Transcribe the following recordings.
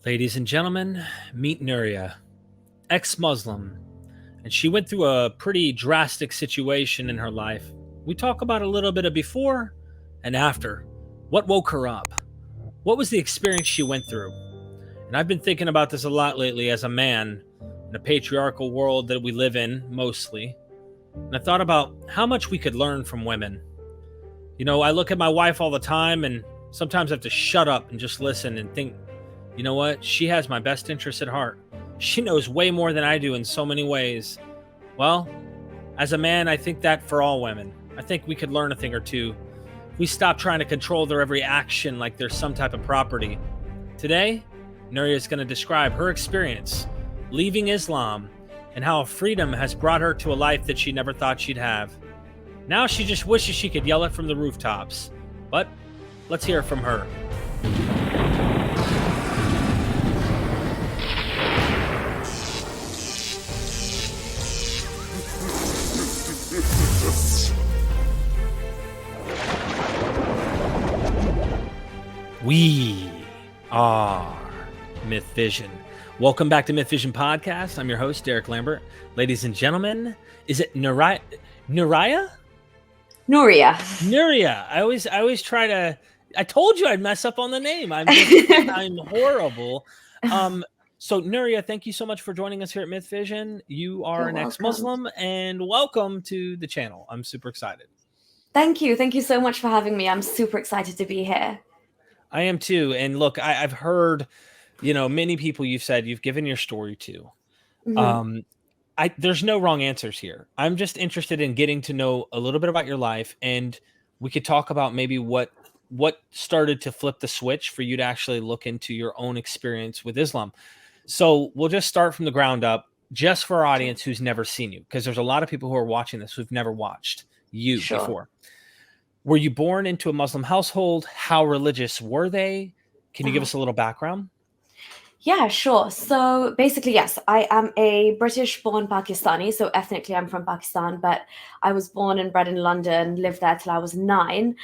Ladies and gentlemen, meet Nuriyah, ex-Muslim, and she went through a pretty drastic situation in her life. We talk about a little bit of before and after. What woke her up? What was the experience she went through? And I've been thinking about this a lot lately as a man in a patriarchal world that we live in, mostly. And I thought about how much we could learn from women. You know, I look at my wife all the time and sometimes I have to shut up and just listen and think, you know what? She has my best interest at heart. She knows way more than I do in so many ways. Well, as a man, I think that for all women. I think we could learn a thing or two. We stop trying to control their every action like they're some type of property. Today, Nuriyah is going to describe her experience leaving Islam and how freedom has brought her to a life that she never thought she'd have. Now she just wishes she could yell it from the rooftops. But let's hear from her. We are MythVision. Welcome back to MythVision Podcast. I'm your host, Derek Lambert. Ladies and gentlemen, is it Nuriyah? Nuriyah. Nuriyah. I always try to. I told you I'd mess up on the name. I'm horrible. So Nuriyah, thank you so much for joining us here at MythVision. You are an ex-Muslim, and welcome to the channel. I'm super excited. Thank you. Thank you so much for having me. I'm super excited to be here. I am too. And look, I've heard, many people you've said you've given your story to. Mm-hmm. There's no wrong answers here. I'm just interested in getting to know a little bit about your life, and we could talk about maybe what started to flip the switch for you to actually look into your own experience with Islam. So we'll just start from the ground up, just for our audience who's never seen you, because there's a lot of people who are watching this who've never watched you before. Were you born into a Muslim household? How religious were they? Can you give us a little background? Yeah, sure. So basically, yes, I am a British-born Pakistani. So ethnically, I'm from Pakistan, but I was born and bred in London, lived there till I was 9.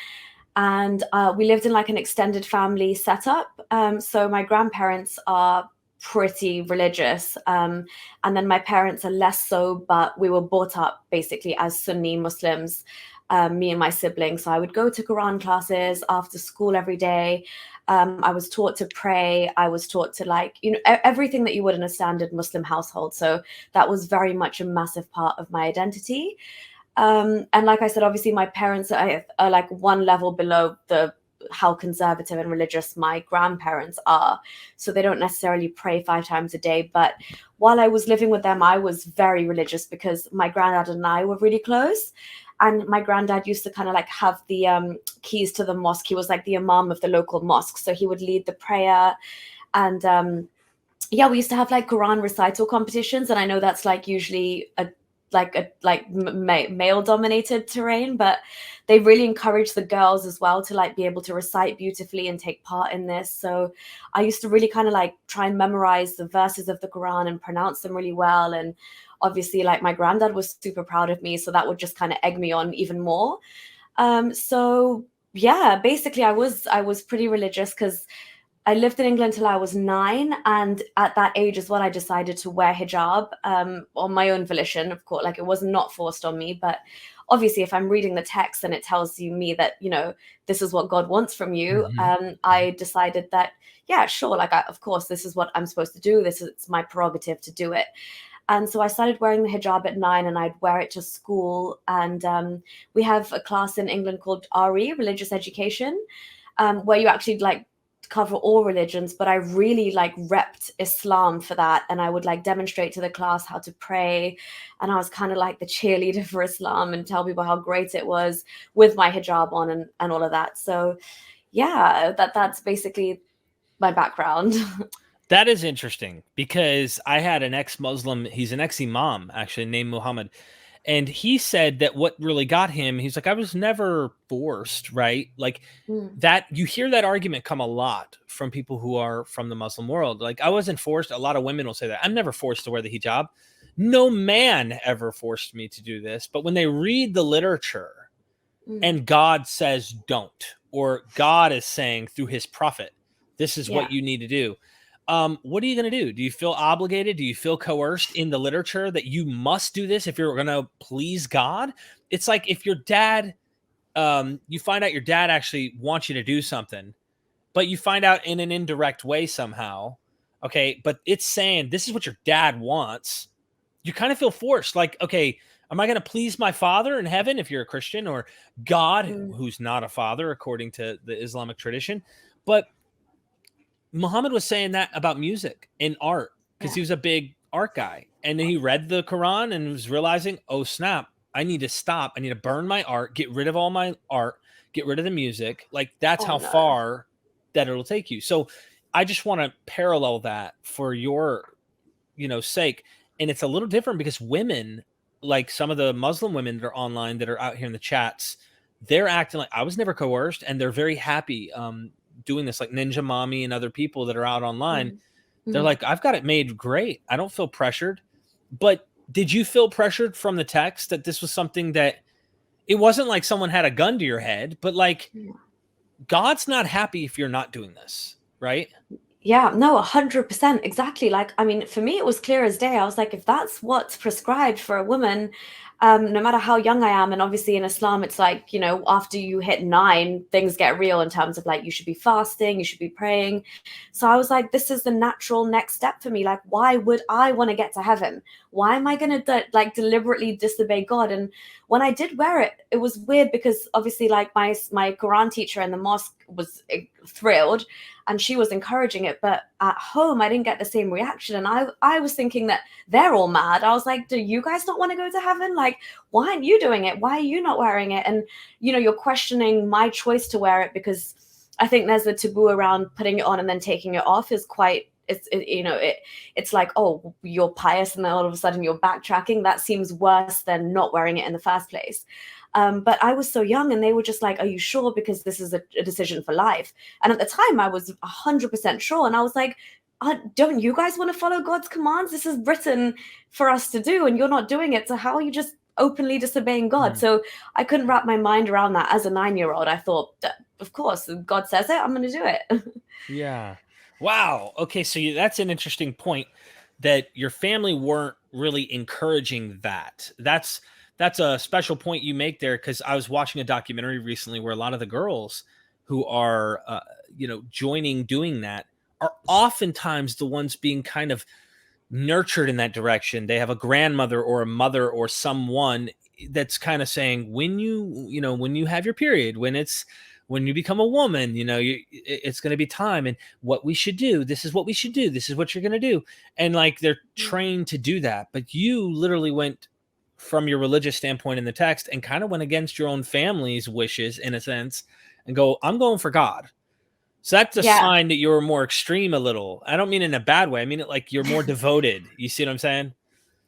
And we lived in like an extended family setup. So my grandparents are pretty religious. And then my parents are less so, but we were brought up basically as Sunni Muslims. Me and my siblings. So I would go to Quran classes after school every day. I was taught to pray. I was taught to everything that you would in a standard Muslim household. So that was very much a massive part of my identity. And like I said, obviously my parents are like one level below how conservative and religious my grandparents are. So they don't necessarily pray 5 times a day. But while I was living with them, I was very religious because my granddad and I were really close. And my granddad used to kind of like have the keys to the mosque. He was like the imam of the local mosque. So he would lead the prayer. And we used to have like Quran recital competitions. And I know that's like usually male dominated terrain, but they really encourage the girls as well to like be able to recite beautifully and take part in this. So I used to really kind of like try and memorize the verses of the Quran and pronounce them really well. And obviously like my granddad was super proud of me, so that would just kind of egg me on even more. So yeah, basically I was pretty religious because I lived in England till I was 9, and at that age is when I decided to wear hijab on my own volition, of course. Like it was not forced on me, but obviously if I'm reading the text and it tells me that, this is what God wants from you, I decided that, yeah, sure, of course, this is what I'm supposed to do. It's my prerogative to do it. And so I started wearing the hijab at 9, and I'd wear it to school. And we have a class in England called RE, Religious Education, where you actually like cover all religions, but I really like repped Islam for that. And I would like demonstrate to the class how to pray. And I was kind of like the cheerleader for Islam and tell people how great it was with my hijab on and all of that. So yeah, that's basically my background. That is interesting because I had an ex-Muslim, he's an ex-imam actually, named Muhammad. And he said that what really got him, he's like, I was never forced, right? Like that, you hear that argument come a lot from people who are from the Muslim world. Like I wasn't forced. A lot of women will say that. I'm never forced to wear the hijab. No man ever forced me to do this. But when they read the literature and God says don't, or God is saying through his prophet, this is what you need to do. what are you going to do? Do you feel obligated? Do you feel coerced in the literature that you must do this if you're going to please God? It's like if your dad, you find out your dad actually wants you to do something, but you find out in an indirect way somehow. Okay, but it's saying this is what your dad wants. You kind of feel forced. Like, okay, am I going to please my father in heaven if you're a Christian, or God, who's not a father according to the Islamic tradition? But Muhammad was saying that about music and art because he was a big art guy. And then he read the Quran and was realizing, oh, snap, I need to stop. I need to burn my art, get rid of all my art, get rid of the music. Like, that's how far that it'll take you. So I just want to parallel that for your, sake. And it's a little different because women, like some of the Muslim women that are online that are out here in the chats, they're acting like I was never coerced, and they're very happy doing this, like Ninja Mommy and other people that are out online. They're like, I've got it made great. I don't feel pressured. But did you feel pressured from the text that this was something that it wasn't like someone had a gun to your head, but like God's not happy if you're not doing this, right? Yeah, no, 100%. Exactly. Like, I mean, for me, it was clear as day. I was like, if that's what's prescribed for a woman, no matter how young I am, and obviously in Islam, it's like, after you hit 9, things get real in terms of like, you should be fasting, you should be praying. So I was like, this is the natural next step for me. Like, why would I want to get to heaven? Why am I going to like deliberately disobey God? And when I did wear it, it was weird because obviously like my Quran teacher in the mosque was thrilled and she was encouraging it, but at home I didn't get the same reaction. And I was thinking that they're all mad. I was like, do you guys not want to go to heaven? Like, why aren't you doing it? Why are you not wearing it? And you're questioning my choice to wear it, because I think there's a taboo around putting it on and then taking it off is quite, it's like, oh, you're pious and then all of a sudden you're backtracking. That seems worse than not wearing it in the first place. But I was so young and they were just like, are you sure? Because this is a decision for life. And at the time I was 100% sure. And I was like, don't you guys want to follow God's commands? This is written for us to do and you're not doing it. So how are you just openly disobeying God? So I couldn't wrap my mind around that. As a 9-year-old, I thought, of course, God says it, I'm going to do it. Yeah. Wow. Okay. So that's an interesting point, that your family weren't really encouraging that. That's a special point you make there, because I was watching a documentary recently where a lot of the girls who are, doing that are oftentimes the ones being kind of nurtured in that direction. They have a grandmother or a mother or someone that's kind of saying, when you have your period, when you become a woman, it's going to be time, and what we should do, this is what we should do, this is what you're going to do. And like, they're trained to do that. But you literally went from your religious standpoint in the text and kind of went against your own family's wishes in a sense and go, I'm going for God. So that's a sign that you're more extreme a little. I don't mean in a bad way. I mean it like you're more devoted. You see what I'm saying?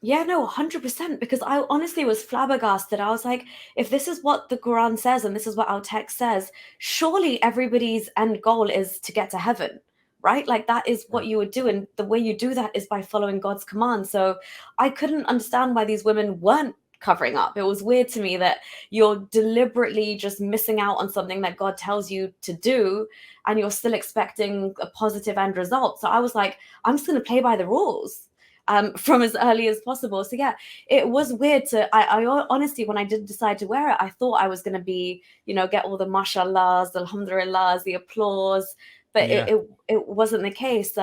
Yeah, no, 100%. Because I honestly was flabbergasted. I was like, if this is what the Quran says and this is what our text says, surely everybody's end goal is to get to heaven, right? Like, that is what you would do. And the way you do that is by following God's command. So I couldn't understand why these women weren't covering up. It was weird to me that you're deliberately just missing out on something that God tells you to do, and you're still expecting a positive end result. So I was like, I'm just going to play by the rules. From as early as possible. So yeah, it was weird I honestly, when I did decide to wear it, I thought I was going to be, get all the mashallahs, the alhamdulillahs, the applause, but it wasn't the case.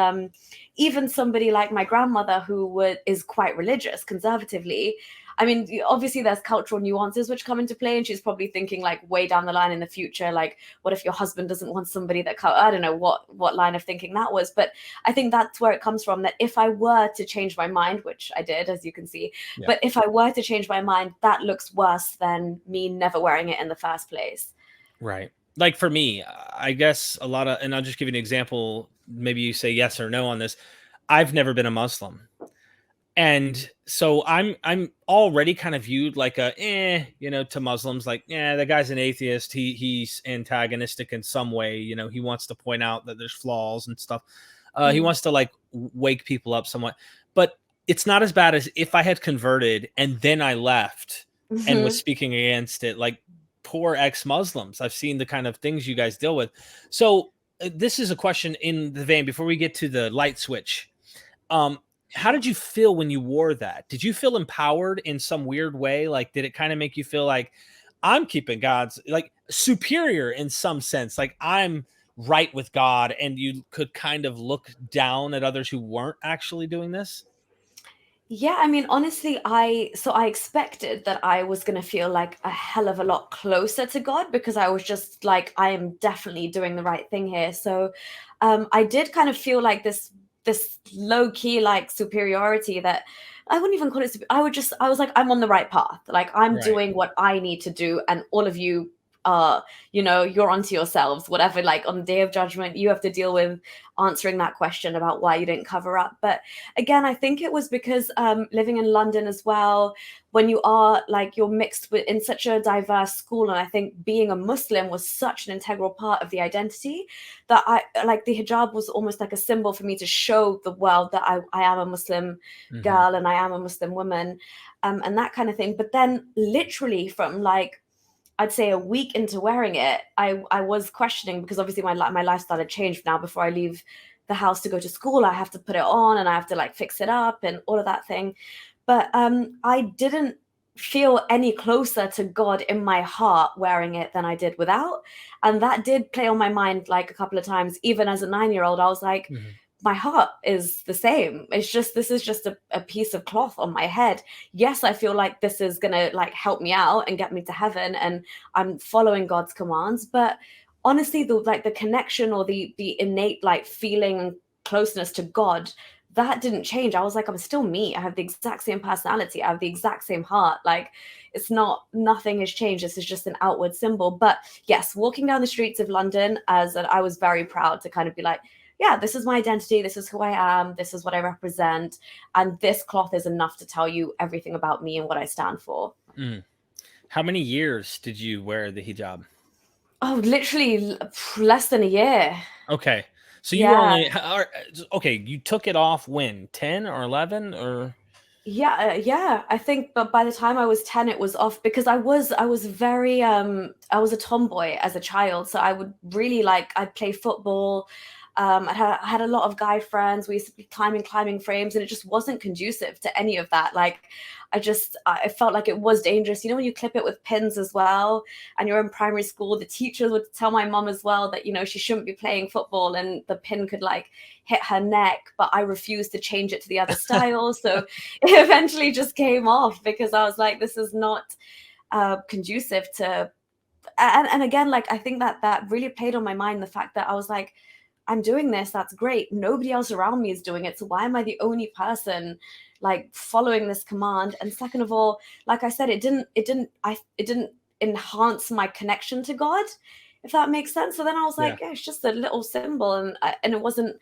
Even somebody like my grandmother, who is quite religious conservatively, I mean, obviously there's cultural nuances which come into play, and she's probably thinking like way down the line in the future, like, what if your husband doesn't want somebody that, I don't know what line of thinking that was. But I think that's where it comes from, that if I were to change my mind, which I did, as you can see, but if I were to change my mind, that looks worse than me never wearing it in the first place. Right. Like for me, I guess and I'll just give you an example. Maybe you say yes or no on this. I've never been a Muslim. And so I'm already kind of viewed like to Muslims, like, the guy's an atheist. He's antagonistic in some way. He wants to point out that there's flaws and stuff. He wants to like wake people up somewhat, but it's not as bad as if I had converted and then I left and was speaking against it. Like, poor ex-Muslims. I've seen the kind of things you guys deal with. So this is a question in the vein before we get to the light switch. How did you feel when you wore that? Did you feel empowered in some weird way? Like, did it kind of make you feel like I'm keeping God's, like, superior in some sense? Like, I'm right with God, and you could kind of look down at others who weren't actually doing this? Yeah, I mean, honestly, I expected that I was gonna feel like a hell of a lot closer to God because I was just like, I am definitely doing the right thing here. So, I did kind of feel like this low key like superiority that I wouldn't even call it. I was like, I'm on the right path. Like I'm Right. doing what I need to do, and all of you, you're onto yourselves. Whatever, like on the day of judgment, you have to deal with answering that question about why you didn't cover up. But again, I think it was because living in London as well, when you are like you're mixed with in such a diverse school, and I think being a Muslim was such an integral part of the identity that I like the hijab was almost like a symbol for me to show the world that I am a Muslim Hmm. girl and I am a Muslim woman, and that kind of thing. But then literally from like I'd say a week into wearing it, I was questioning because obviously my lifestyle had changed now. Before I leave the house to go to school, I have to put it on and I have to like fix it up and all of that thing. But I didn't feel any closer to God in my heart wearing it than I did without. And that did play on my mind like a couple of times. Even as a 9-year-old, I was like, Hmm. my heart is the same. It's just this is just a piece of cloth on my head. Yes, I feel like this is gonna like help me out and get me to heaven, and I'm following God's commands. But honestly, the connection or the innate like feeling closeness to God, that didn't change. I was like, I'm still me. I have the exact same personality. I have the exact same heart. Like it's not nothing has changed. This is just an outward symbol. But yes, walking down the streets of London I was very proud to kind of be like, yeah, this is my identity. This is who I am. This is what I represent. And this cloth is enough to tell you everything about me and what I stand for. Mm. How many years did you wear the hijab? Oh, literally less than a year. Okay. So you were Yeah. only okay, you took it off when? 10 or 11 or Yeah, I think, but by the time I was 10, it was off because I was very I was a tomboy as a child. So I would really like I'd play football. I had a lot of guy friends. We used to be climbing frames, and it just wasn't conducive to any of that. Like I felt like it was dangerous. You know, when you clip it with pins as well, and you're in primary school, the teachers would tell my mom as well that, you know, she shouldn't be playing football and the pin could like hit her neck, but I refused to change it to the other style. So it eventually just came off because I was like, this is not conducive to. And again, like I think that really played on my mind the fact that I was like, I'm doing this. That's great. Nobody else around me is doing it. So why am I the only person like following this command? And second of all, like I said, it didn't enhance my connection to God, if that makes sense. So then I was yeah. like, yeah, it's just a little symbol, and it wasn't.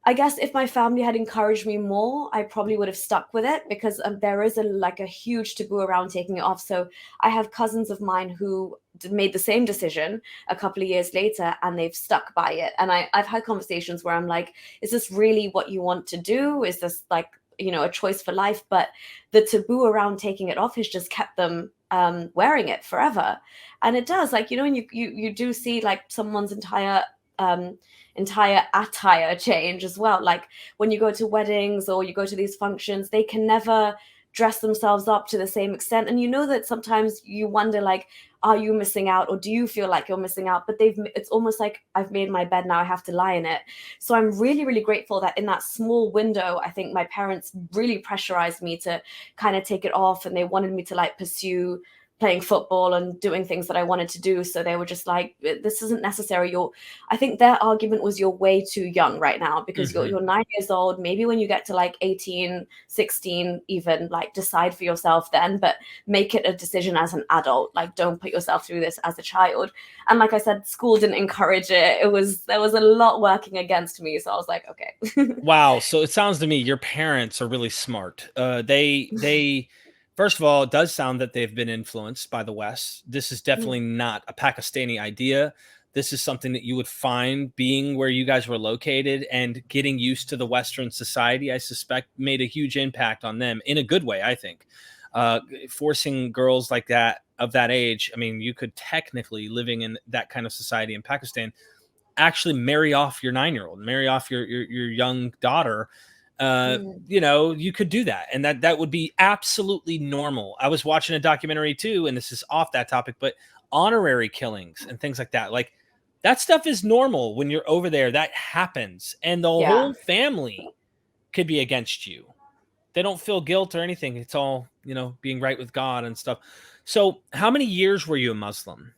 I guess if my family had encouraged me more, I probably would have stuck with it because there is a huge taboo around taking it off. So I have cousins of mine who made the same decision a couple of years later and they've stuck by it. And I've had conversations where I'm like, is this really what you want to do? Is this like, you know, a choice for life? But the taboo around taking it off has just kept them wearing it forever. And it does, like, you know, and you do see like someone's um entire attire change as well. Like when you go to weddings or you go to these functions, they can never dress themselves up to the same extent. And you know that sometimes you wonder, like, are you missing out or do you feel like you're missing out? But it's almost like I've made my bed, now I have to lie in it. So I'm really, really grateful that in that small window, I think my parents really pressurized me to kind of take it off, and they wanted me to like pursue playing football and doing things that I wanted to do. So they were just like, this isn't necessary. I think their argument was you're way too young right now because Hmm. you're 9 years old. Maybe when you get to like 18, 16, even like decide for yourself then, but make it a decision as an adult. Like don't put yourself through this as a child. And like I said, school didn't encourage it. There was a lot working against me. So I was like, okay. Wow, so it sounds to me your parents are really smart. They first of all, it does sound that they've been influenced by the West. This is definitely not a Pakistani idea. This is something that you would find being where you guys were located and getting used to the Western society. I suspect made a huge impact on them in a good way. I think forcing girls like that of that age. I mean, you could technically living in that kind of society in Pakistan actually marry off your 9-year-old, marry off your young daughter. Mm. You know, you could do that, and that would be absolutely normal. I was watching a documentary too, and this is off that topic, but honorary killings and things like that, like that stuff is normal when you're over there. That happens, and the Yeah. whole family could be against you. They don't feel guilt or anything. It's all, you know, being right with God and stuff. So, how many years were you a Muslim?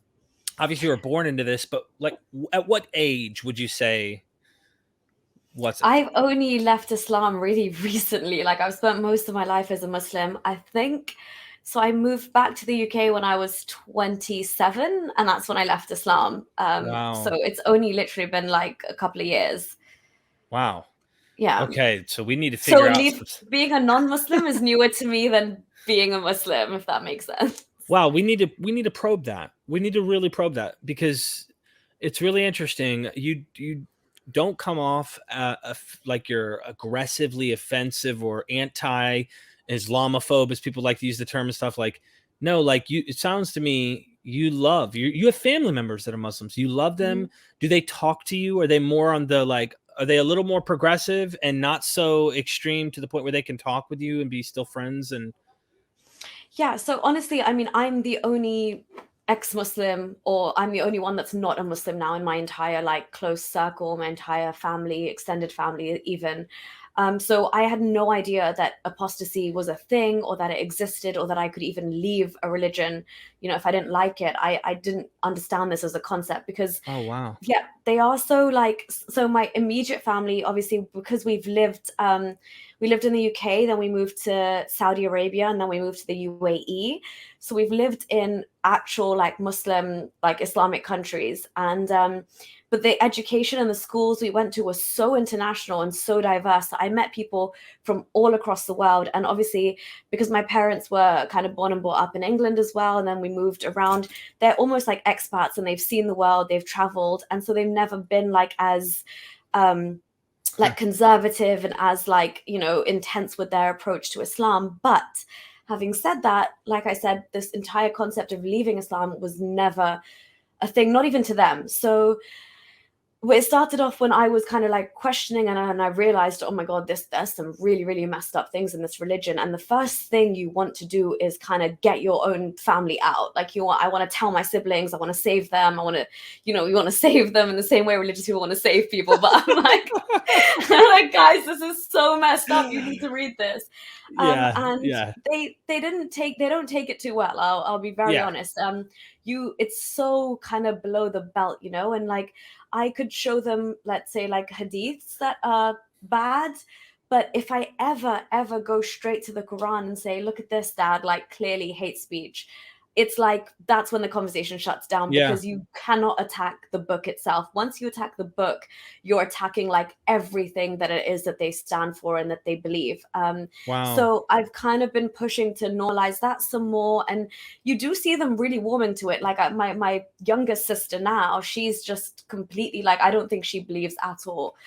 Obviously, you were born into this, but like, at what age would you say was it? I've only left Islam really recently. Like I've spent most of my life as a Muslim, I think. So I moved back to the UK when I was 27, and that's when I left Islam. Wow. So it's only literally been like a couple of years. Wow. Yeah. Okay, so we need to figure out. Being a non-Muslim is newer to me than being a Muslim, if that makes sense. Wow, we need to probe that. We need to really probe that, because it's really interesting. You don't come off like you're aggressively offensive or anti-Islamophobe, as people like to use the term and stuff. Like, no, like it sounds to me you have family members that are Muslims. You love them. Do they talk to you? Are they more on the like? Are they a little more progressive and not so extreme to the point where they can talk with you and be still friends? And yeah, so honestly, I mean, I'm the only ex-Muslim, or I'm the only one that's not a Muslim now in my entire like close circle, my entire family, extended family even. So I had no idea that apostasy was a thing, or that it existed, or that I could even leave a religion, you know, if I didn't like it. I didn't understand this as a concept, because oh wow, yeah, they are so like, so my immediate family, obviously, because we lived in the UK, then we moved to Saudi Arabia, and then we moved to the UAE. So we've lived in actual like Muslim, like Islamic countries. And but the education and the schools we went to was so international and so diverse that I met people from all across the world. And obviously, because my parents were kind of born and brought up in England as well, and then we moved around, they're almost like expats, and they've seen the world, they've traveled, and so they've never been like as like conservative and as like, you know, intense with their approach to Islam. But having said that, like I said, this entire concept of leaving Islam was never a thing, not even to them. So it started off when I was kind of like questioning, and I realized, oh my God, there's some really, really messed up things in this religion. And the first thing you want to do is kind of get your own family out. Like I want to tell my siblings, I want to save them. I want to, you know, you want to save them in the same way religious people want to save people. But I'm like, I'm like, guys, this is so messed up. You need to read this. They don't take it too well. I'll be very honest. It's so kind of below the belt, you know, and like I could show them, let's say, like hadiths that are bad, but if I ever go straight to the Quran and say, look at this, dad, like clearly hate speech, it's like that's when the conversation shuts down, because you cannot attack the book itself. Once you attack the book, you're attacking like everything that it is that they stand for and that they believe. So I've kind of been pushing to normalize that some more, and you do see them really warming to it. Like my youngest sister now, she's just completely like, I don't think she believes at all.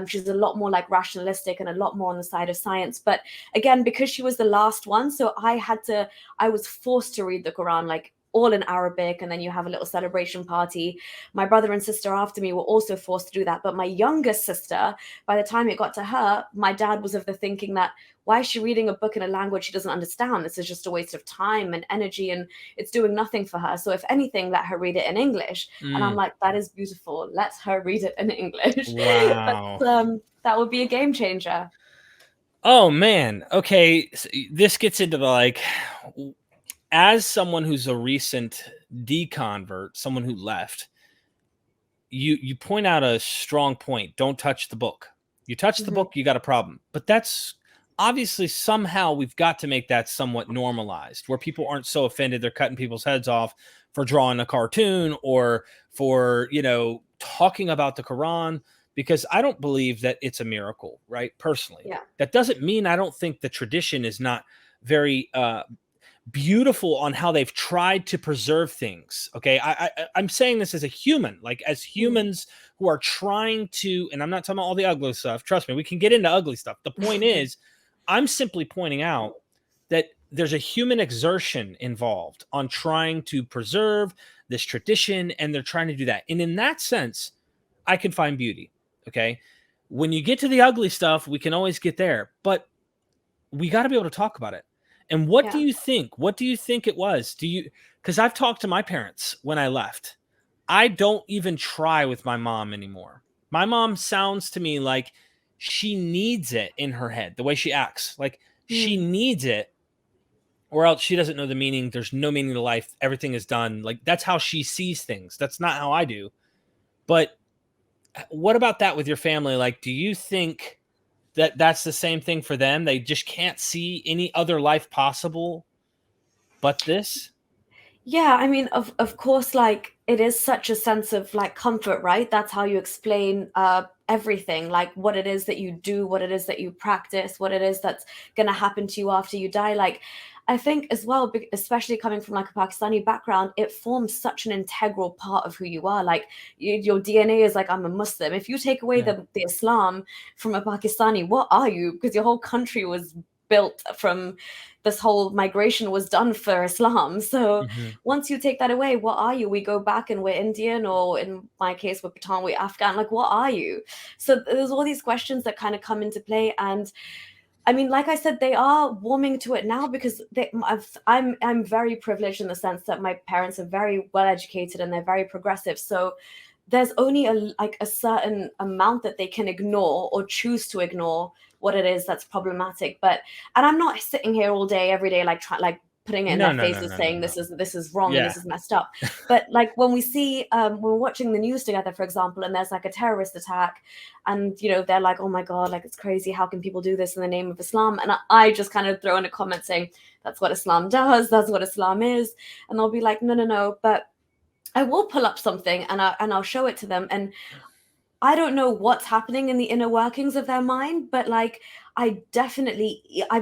She's a lot more like rationalistic and a lot more on the side of science. But again, because she was the last one, so I was forced to read the Quran like all in Arabic, and then you have a little celebration party. My brother and sister after me were also forced to do that. But my youngest sister, by the time it got to her, my dad was of the thinking that, why is she reading a book in a language she doesn't understand? This is just a waste of time and energy, and it's doing nothing for her. So if anything, let her read it in English. And I'm like, that is beautiful. Let her read it in English. Wow. That would be a game changer. Oh man. Okay. So this gets into the like, as someone who's a recent deconvert, someone who left, you point out a strong point. Don't touch the book. You touch the book, you got a problem. But that's obviously, somehow we've got to make that somewhat normalized, where people aren't so offended they're cutting people's heads off for drawing a cartoon or for, you know, talking about the Quran, because I don't believe that it's a miracle, right? Personally. Yeah. That doesn't mean I don't think the tradition is not very beautiful on how they've tried to preserve things. Okay. I'm saying this as a human, like as humans who are trying to, and I'm not talking about all the ugly stuff. Trust me, we can get into ugly stuff. The point is, I'm simply pointing out that there's a human exertion involved on trying to preserve this tradition, and they're trying to do that. And in that sense, I can find beauty. Okay. When you get to the ugly stuff, we can always get there, but we got to be able to talk about it. And what do Yeah. you think? What do you think it was? Because I've talked to my parents when I left. I don't even try with my mom anymore. My mom sounds to me like she needs it in her head, the way she acts. Like she Mm. needs it, or else she doesn't know the meaning. There's no meaning to life. Everything is done. Like that's how she sees things. That's not how I do. But what about that with your family? Like, do you think that that's the same thing for them? They just can't see any other life possible but this? Yeah, I mean, of course, like it is such a sense of like comfort, right? That's how you explain everything, like what it is that you do, what it is that you practice, what it is that's gonna happen to you after you die. Like, I think as well, especially coming from like a Pakistani background, it forms such an integral part of who you are. Like your DNA is like, I'm a Muslim. If you take away Yeah. the Islam from a Pakistani, what are you? Because your whole country was built from this whole migration was done for Islam. So Mm-hmm. once you take that away, what are you? We go back and we're Indian, or in my case, we're Pathan, we're Afghan. Like, what are you? So there's all these questions that kind of come into play. And I mean, like I said, they are warming to it now because I'm very privileged in the sense that my parents are very well educated and they're very progressive. So there's only a certain amount that they can ignore or choose to ignore what it is that's problematic. And I'm not sitting here all day every day like putting it in No, their no, no, faces no, no, saying no. this is wrong and Yeah. this is messed up. But like when we see when we're watching the news together, for example, and there's like a terrorist attack, and they're like, oh my god, like it's crazy, how can people do this in the name of Islam? And I just kind of throw in a comment saying that's what Islam does, that's what Islam is. And they'll be like, no, but I will pull up something and I'll show it to them. And I don't know what's happening in the inner workings of their mind, but like I've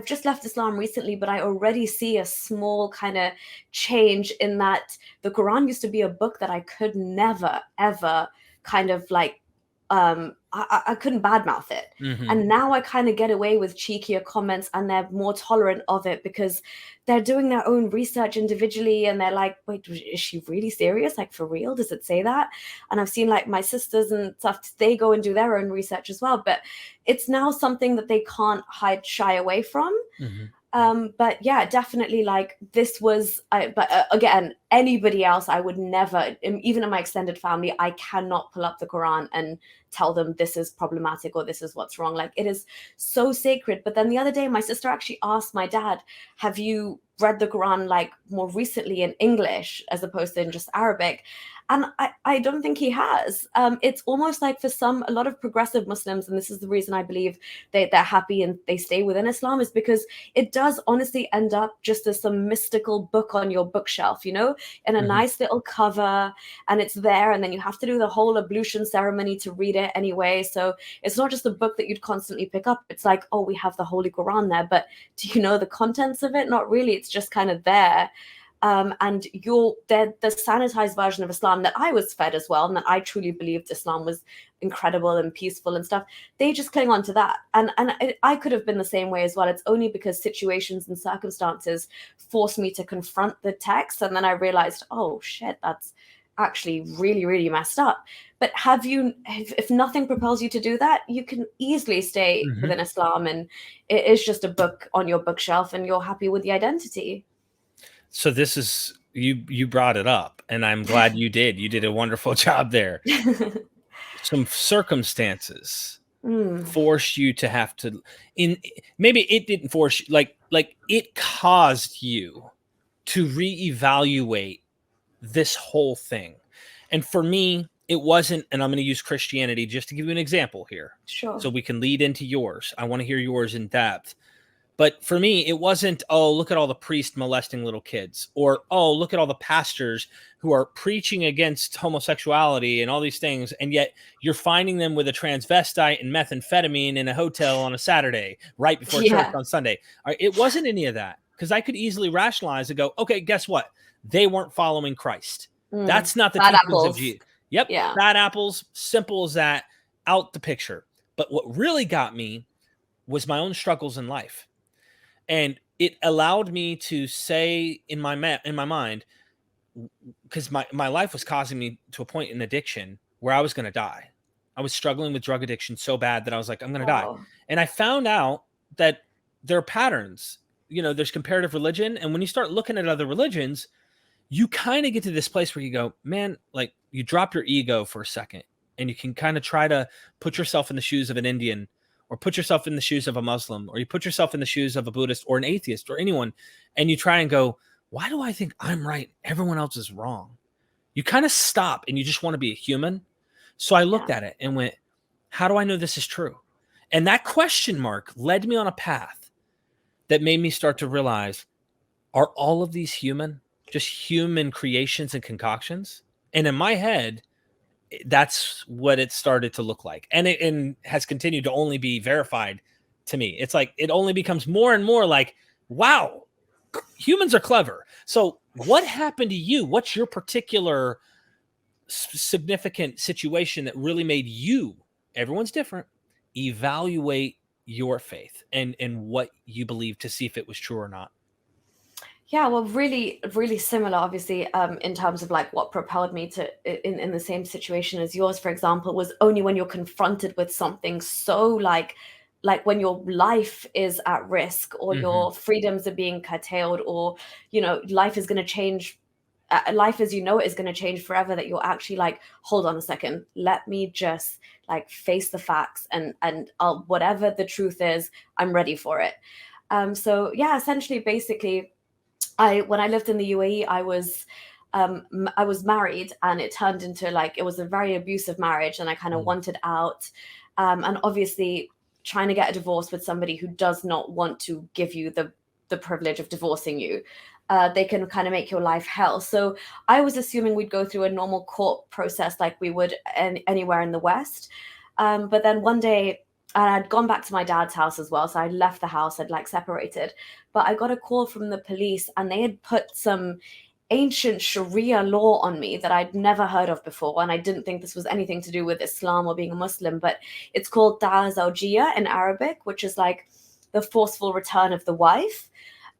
just left Islam recently, but I already see a small kind of change in that the Quran used to be a book that I could never, ever kind of like I couldn't badmouth it. Mm-hmm. And now I kind of get away with cheekier comments and they're more tolerant of it because they're doing their own research individually and they're like, wait, is she really serious? Like for real? Does it say that? And I've seen like my sisters and stuff, they go and do their own research as well. But it's now something that they can't shy away from. Mm-hmm. But yeah, definitely like this was again, anybody else I would never, even in my extended family, I cannot pull up the Quran and tell them this is problematic or this is what's wrong. Like it is so sacred. But then the other day my sister actually asked my dad, have you read the Quran like more recently in English as opposed to in just Arabic? And I don't think he has. It's almost like for a lot of progressive Muslims, and this is the reason I believe they're happy and they stay within Islam, is because it does honestly end up just as some mystical book on your bookshelf, in a Mm-hmm. nice little cover, and it's there, and then you have to do the whole ablution ceremony to read it anyway. So it's not just a book that you'd constantly pick up. It's like, oh, we have the Holy Quran there, but do you know the contents of it? Not really. It's just kind of there. And the sanitized version of Islam that I was fed as well, and that I truly believed Islam was incredible and peaceful and stuff, they just cling on to that. And I could have been the same way as well. It's only because situations and circumstances forced me to confront the text, and then I realized, oh shit, that's actually really, really messed up. But if nothing propels you to do that, you can easily stay Mm-hmm. within Islam, and it is just a book on your bookshelf, and you're happy with the identity. So this is you brought it up, and I'm glad you did. You did a wonderful job there. Some circumstances forced you to have to maybe it didn't force you, like it caused you to reevaluate this whole thing. And for me, it wasn't, and I'm going to use Christianity just to give you an example here. Sure. So we can lead into yours. I want to hear yours in depth. But for me, it wasn't, oh, look at all the priests molesting little kids, or, oh, look at all the pastors who are preaching against homosexuality and all these things. And yet you're finding them with a transvestite and methamphetamine in a hotel on a Saturday, right before church on Sunday. It wasn't any of that, because I could easily rationalize and go, okay, guess what? They weren't following Christ. That's not the Bad teachings apples. of Jesus. Yep. Yeah. Bad apples. Simple as that. Out the picture. But what really got me was my own struggles in life. And it allowed me to say in my mind, because my life was causing me to a point in addiction where I was going to die. I was struggling with drug addiction so bad that I was like, I'm going to die. Oh, And I found out that there are patterns. There's comparative religion. And when you start looking at other religions, you kind of get to this place where you go, man, like you drop your ego for a second and you can kind of try to put yourself in the shoes of an Indian, or put yourself in the shoes of a Muslim, or you put yourself in the shoes of a Buddhist or an atheist or anyone. And you try and go, why do I think I'm right? Everyone else is wrong. You kind of stop and you just want to be a human. So I looked yeah. at it and went, how do I know this is true? And that question mark led me on a path that made me start to realize, are all of these human? Just human creations and concoctions? And in my head, that's what it started to look like. And it has continued to only be verified to me. It's like it only becomes more and more like, wow, humans are clever. So what happened to you? What's your particular significant situation that really made you, everyone's different, evaluate your faith and what you believe to see if it was true or not? Yeah, well, really, really similar, obviously, in terms of like what propelled me to in the same situation as yours, for example, was only when you're confronted with something so like when your life is at risk, or your freedoms are being curtailed, or life is going to change. Life as you know it is going to change forever, that you're actually like, hold on a second, let me just like face the facts, and I'll, whatever the truth is, I'm ready for it. So yeah, essentially, basically, when I lived in the UAE, I was married, and it turned into like, it was a very abusive marriage, and I kind of wanted out. And obviously trying to get a divorce with somebody who does not want to give you the privilege of divorcing you, they can kind of make your life hell. So I was assuming we'd go through a normal court process like we would anywhere in the West. But then one day, and I'd gone back to my dad's house as well. So I left the house, I'd like separated. But I got a call from the police, and they had put some ancient Sharia law on me that I'd never heard of before. And I didn't think this was anything to do with Islam or being a Muslim, but it's called Da'a Zawjiyya in Arabic, which is like the forceful return of the wife.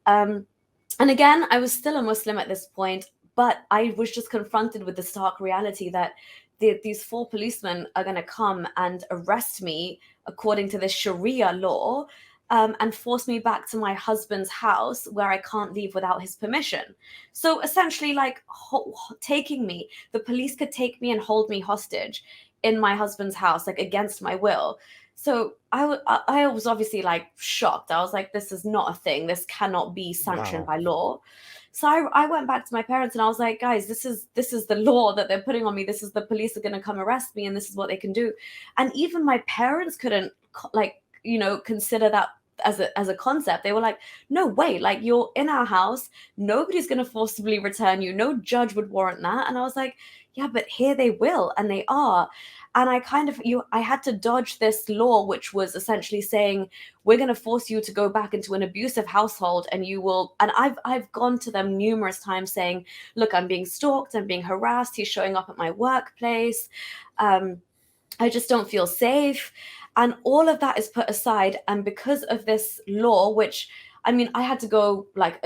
And again, I was still a Muslim at this point, but I was just confronted with the stark reality that these 4 policemen are going to come and arrest me according to this Sharia law, and force me back to my husband's house where I can't leave without his permission. So essentially, like taking me, the police could take me and hold me hostage in my husband's house, like against my will. So I was obviously like shocked. I was like, this is not a thing. This cannot be sanctioned by law. So I went back to my parents, and I was like, guys, this is the law that they're putting on me. This is, the police are going to come arrest me, and this is what they can do. And even my parents couldn't consider that as a concept. They were like, no way, like, you're in our house, nobody's going to forcibly return you, no judge would warrant that. And I was like, yeah, but here they will, and they are. And I had to dodge this law, which was essentially saying, we're going to force you to go back into an abusive household, and you will. And I've gone to them numerous times saying, look, I'm being stalked, I'm being harassed, he's showing up at my workplace, I just don't feel safe. And all of that is put aside. And because of this law, which, I mean, I had to go like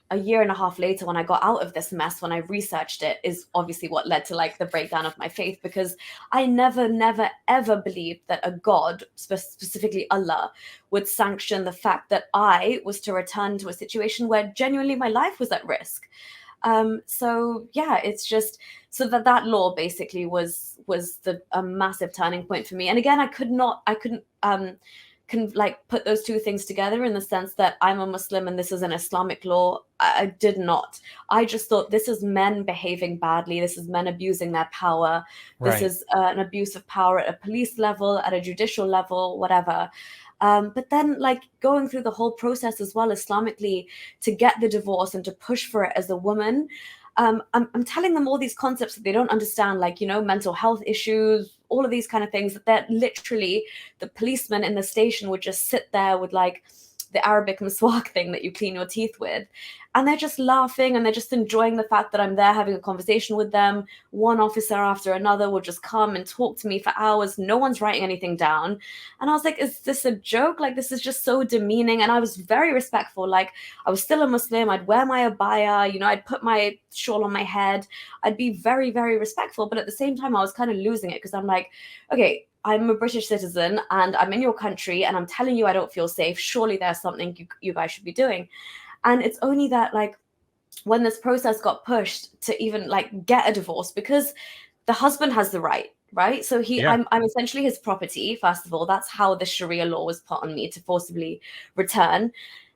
a year and a half later, when I got out of this mess, when I researched it, is obviously what led to like the breakdown of my faith, because I never, ever believed that a God, specifically Allah, would sanction the fact that I was to return to a situation where genuinely my life was at risk. So yeah, it's just, so that law basically was a massive turning point for me. And again, I couldn't can like put those two things together, in the sense that I'm a Muslim and this is an Islamic law. I did not. I just thought, this is men behaving badly. This is men abusing their power. This is an abuse of power at a police level, at a judicial level, whatever. But then, like, going through the whole process as well, Islamically, to get the divorce and to push for it as a woman, I'm telling them all these concepts that they don't understand, like, mental health issues, all of these kind of things, that they're literally, the policeman in the station would just sit there with like the Arabic miswak thing that you clean your teeth with. And they're just laughing and they're just enjoying the fact that I'm there having a conversation with them. One officer after another will just come and talk to me for hours. No one's writing anything down. And I was like, is this a joke? Like, this is just so demeaning. And I was very respectful. Like, I was still a Muslim. I'd wear my abaya, you know, I'd put my shawl on my head. I'd be very, very respectful. But at the same time, I was kind of losing it because I'm like, okay, I'm a British citizen and I'm in your country and I'm telling you I don't feel safe. Surely there's something you guys should be doing. And it's only that, like, when this process got pushed to even like get a divorce, because the husband has the right? So I'm essentially his property, first of all. That's how the Sharia law was put on me, to forcibly return.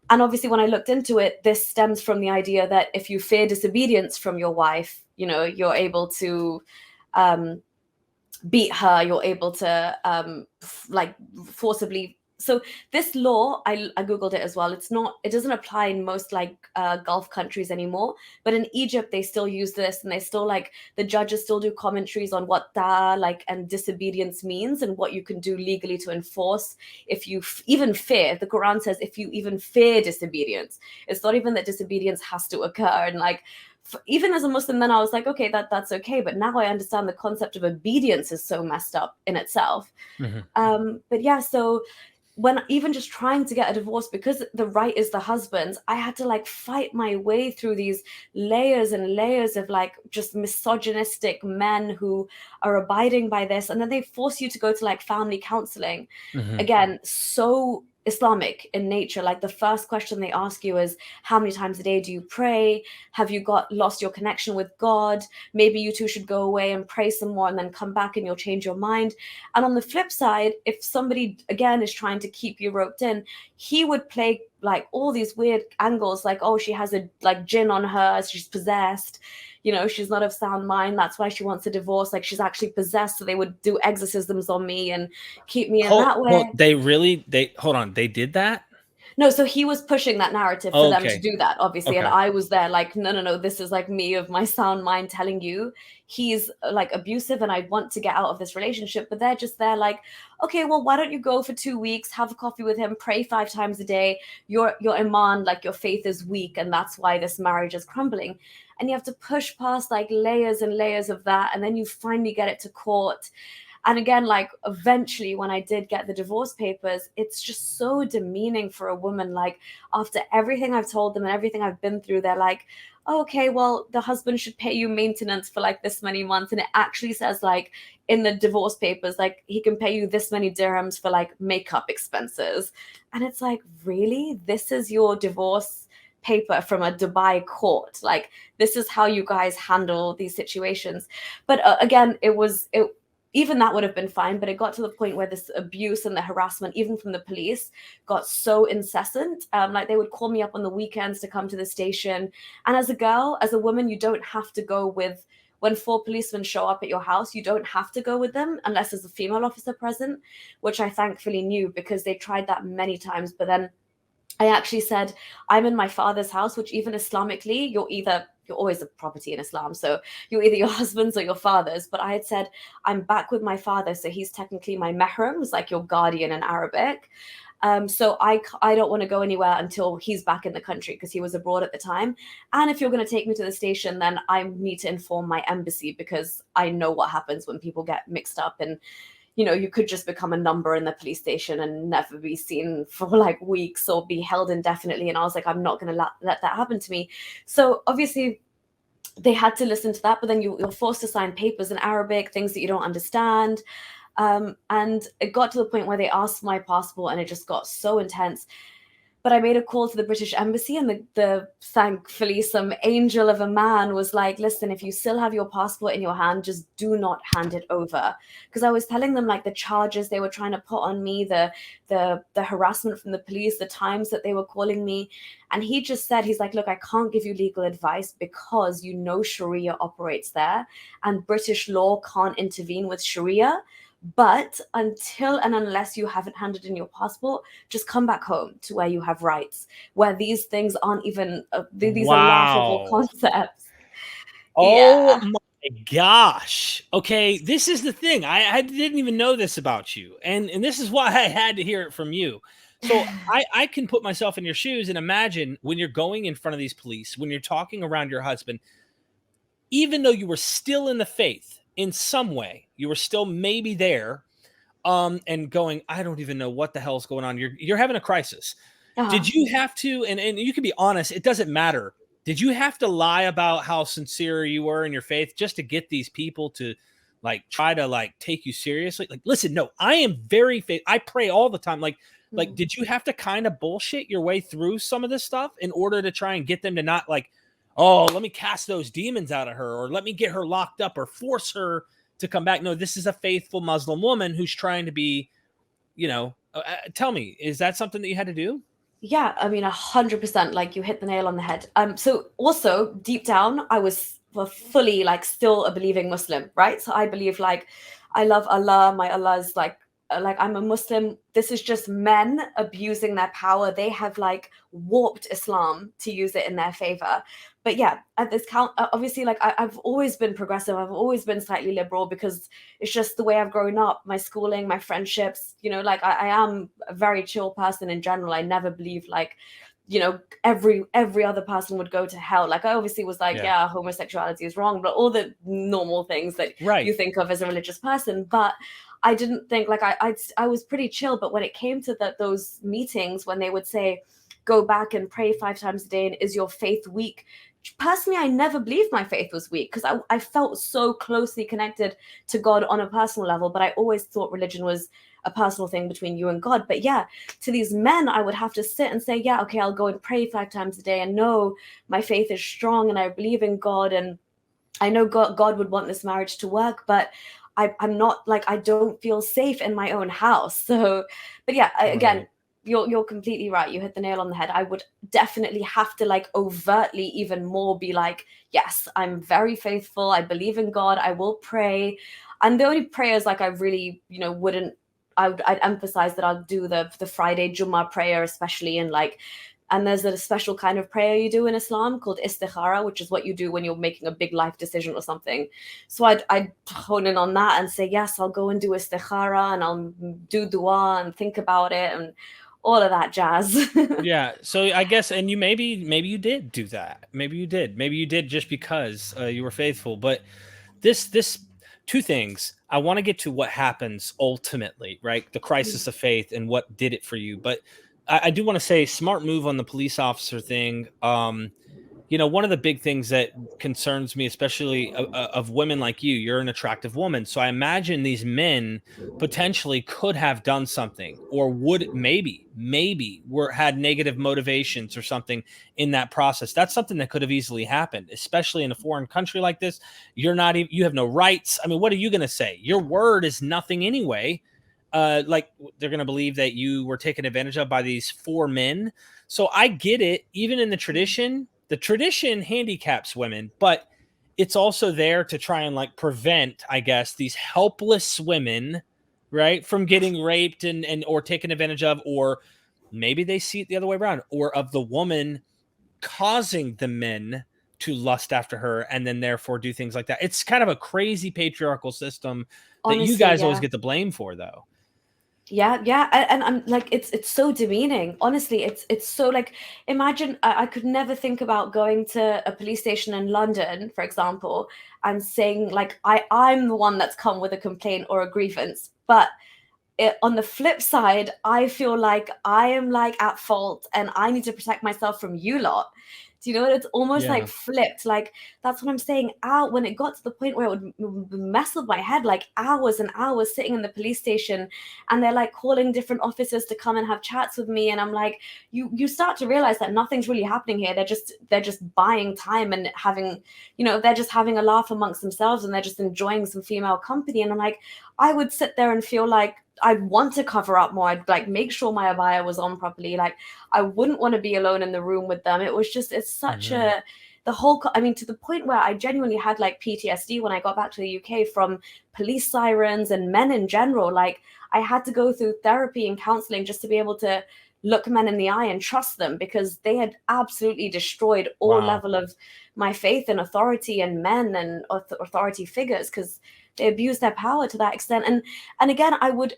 And obviously, when I looked into it, this stems from the idea that if you fear disobedience from your wife, you know, you're able to beat her, you're able to like forcibly. So this law, I googled it as well. It doesn't apply in most like Gulf countries anymore, but in Egypt they still use this, and they still, like, the judges still do commentaries on what like and disobedience means and what you can do legally to enforce if you even fear. The Quran says if you even fear disobedience. It's not even that disobedience has to occur. And like, even as a Muslim, then I was like, okay, that's okay. But now I understand the concept of obedience is so messed up in itself. But yeah, so when even just trying to get a divorce, because the right is the husband's, I had to like fight my way through these layers and layers of like just misogynistic men who are abiding by this. And then they force you to go to like family counseling. Again, so Islamic in nature. Like, the first question they ask you is, how many times a day do you pray? Have you lost your connection with God? Maybe you two should go away and pray some more and then come back and you'll change your mind. And on the flip side, if somebody again is trying to keep you roped in, he would play like all these weird angles, like, oh, she has a like jinn on her, she's possessed, you know, she's not of sound mind, that's why she wants a divorce, like she's actually possessed. So they would do exorcisms on me and keep me in that way. Hold on, they did that? No, so he was pushing that narrative for them to do that, obviously. Okay. And I was there like, no, this is like me of my sound mind telling you he's like abusive and I want to get out of this relationship. But they're just there like, okay, well, why don't you go for 2 weeks, have a coffee with him, pray 5 times a day. Your iman, like your faith is weak, and that's why this marriage is crumbling. And you have to push past like layers and layers of that. And then you finally get it to court. And again, like, eventually when I did get the divorce papers, it's just so demeaning for a woman. Like, after everything I've told them and everything I've been through, they're like, oh, okay, well, the husband should pay you maintenance for like this many months. And it actually says like in the divorce papers, like, he can pay you this many dirhams for like makeup expenses. And it's like, really? This is your divorce paper from a Dubai court? Like, this is how you guys handle these situations? But again, even that would have been fine, but it got to the point where this abuse and the harassment, even from the police, got so incessant. Like, they would call me up on the weekends to come to the station. And as a girl, as a woman, you don't have to go with, when 4 policemen show up at your house, you don't have to go with them unless there's a female officer present, which I thankfully knew, because they tried that many times. But then I actually said, I'm in my father's house, which even Islamically, you're always a property in Islam. So you're either your husband's or your father's. But I had said, I'm back with my father. So he's technically my mahram, it's like your guardian in Arabic. So I don't want to go anywhere until he's back in the country, because he was abroad at the time. And if you're going to take me to the station, then I need to inform my embassy, because I know what happens when people get mixed up. And you know, you could just become a number in the police station and never be seen for like weeks or be held indefinitely. And I was like, I'm not going to let that happen to me. So obviously they had to listen to that, but then you're forced to sign papers in Arabic, things that you don't understand. And it got to the point where they asked my passport, and it just got so intense. But I made a call to the British embassy, and the thankfully some angel of a man was like, listen, if you still have your passport in your hand, just do not hand it over. Because I was telling them like the charges they were trying to put on me, the harassment from the police, the times that they were calling me. And he just said, he's like, look, I can't give you legal advice because you know Sharia operates there, and British law can't intervene with Sharia. But until and unless you haven't handed in your passport, just come back home to where you have rights, where these things aren't even, these are laughable concepts. Oh my gosh. Okay, this is the thing. I didn't even know this about you. And this is why I had to hear it from you. So I can put myself in your shoes and imagine when you're going in front of these police, when you're talking around your husband, even though you were still in the faith in some way, you were still maybe there, and going, I don't even know what the hell's going on. You're having a crisis. Did you have to, and you can be honest, it doesn't matter. Did you have to lie about how sincere you were in your faith just to get these people to like try to like take you seriously? Like, listen, no, I am very faith. I pray all the time. Like, did you have to kind of bullshit your way through some of this stuff in order to try and get them to not like, oh, let me cast those demons out of her, or let me get her locked up, or force her to come back? No, this is a faithful Muslim woman who's trying to be, tell me, is that something that you had to do? Yeah, I mean, 100%, like you hit the nail on the head. So also deep down, I was fully like still a believing Muslim, right? So I believe like I love Allah. My Allah is like I'm a Muslim. This is just men abusing their power. They have like warped Islam to use it in their favor. But yeah, at this count, obviously, like I've always been progressive. I've always been slightly liberal because it's just the way I've grown up, my schooling, my friendships, like I am a very chill person in general. I never believed like, every other person would go to hell. Like I obviously was like, yeah, homosexuality is wrong, but all the normal things that you think of as a religious person. But I didn't think like I was pretty chill. But when it came to those meetings, when they would say, go back and pray 5 times a day, and is your faith weak? Personally, I never believed my faith was weak because I felt so closely connected to God on a personal level, but I always thought religion was a personal thing between you and God. But yeah, to these men, I would have to sit and say, yeah, okay, I'll go and pray 5 times a day, and no, my faith is strong and I believe in God, and I know God would want this marriage to work, but I'm not like, I don't feel safe in my own house. So, but yeah, again, you're completely right. You hit the nail on the head. I would definitely have to like overtly even more be like, yes, I'm very faithful. I believe in God. I will pray. And the only prayers like I really, wouldn't, I'd emphasize that I'll do the Friday Jummah prayer, especially in like, and there's a special kind of prayer you do in Islam called istikhara, which is what you do when you're making a big life decision or something. So I'd hone in on that and say, yes, I'll go and do istikhara and I'll do dua and think about it and all of that jazz. Yeah. So I guess, and you maybe you did do that. Maybe you did just because you were faithful. But this two things. I want to get to what happens ultimately, right? The crisis of faith and what did it for you. But I do want to say smart move on the police officer thing. One of the big things that concerns me, especially of women like you're an attractive woman. So I imagine these men potentially could have done something, or would maybe had negative motivations or something in that process. That's something that could have easily happened, especially in a foreign country like this. You have no rights. I mean, what are you going to say? Your word is nothing anyway. Like they're going to believe that you were taken advantage of by these 4 men. So I get it. Even in the tradition handicaps women, but it's also there to try and like prevent, I guess, these helpless women, right, from getting raped and or taken advantage of, or maybe they see it the other way around, or of the woman causing the men to lust after her and then therefore do things like that. It's kind of a crazy patriarchal system that Honestly, you guys yeah. always get the blame for, though. Yeah, and I'm like, it's so demeaning. Honestly, it's so like, imagine I could never think about going to a police station in London, for example, and saying like I'm the one that's come with a complaint or a grievance, but on the flip side, I feel like I am like at fault and I need to protect myself from you lot. Do you know what? It's almost like flipped. Like that's what I'm saying. Out when it got to the point where it would mess with my head, like hours and hours sitting in the police station, and they're like calling different officers to come and have chats with me, and I'm like, you start to realize that nothing's really happening here. They're just buying time and having, they're just having a laugh amongst themselves, and they're just enjoying some female company. And I'm like, I would sit there and feel like I'd want to cover up more. I'd like make sure my abaya was on properly. Like I wouldn't want to be alone in the room with them. It was just, it's such the whole, I mean, to the point where I genuinely had like PTSD when I got back to the UK from police sirens and men in general. Like I had to go through therapy and counseling just to be able to look men in the eye and trust them, because they had absolutely destroyed all level of my faith and authority and men and authority figures, because they abused their power to that extent. And again, I would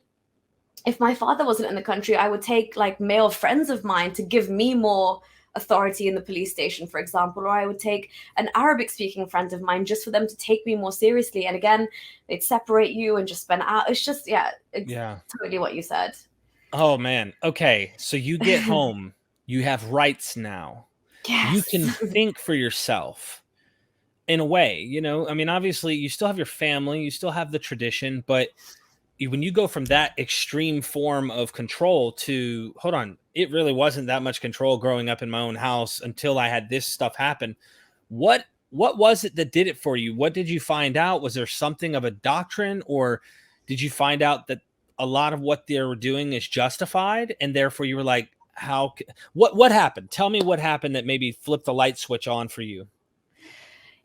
if my father wasn't in the country, I would take like male friends of mine to give me more authority in the police station, for example, or I would take an Arabic speaking friend of mine just for them to take me more seriously. And again, they'd separate you and just spend out. It's just, yeah, it's Yeah. totally what you said. Oh man. Okay. So you get home, you have rights now. You can Yes. think for yourself in a way, you know. I mean, obviously you still have your family, you still have the tradition, but when you go from that extreme form of control to, hold on, it really wasn't that much control growing up in my own house until I had this stuff happen. What was it that did it for you? What did you find out? Was there something of a doctrine, or did you find out that a lot of what they were doing is justified, and therefore you were like, what happened? Tell me what happened that maybe flipped the light switch on for you.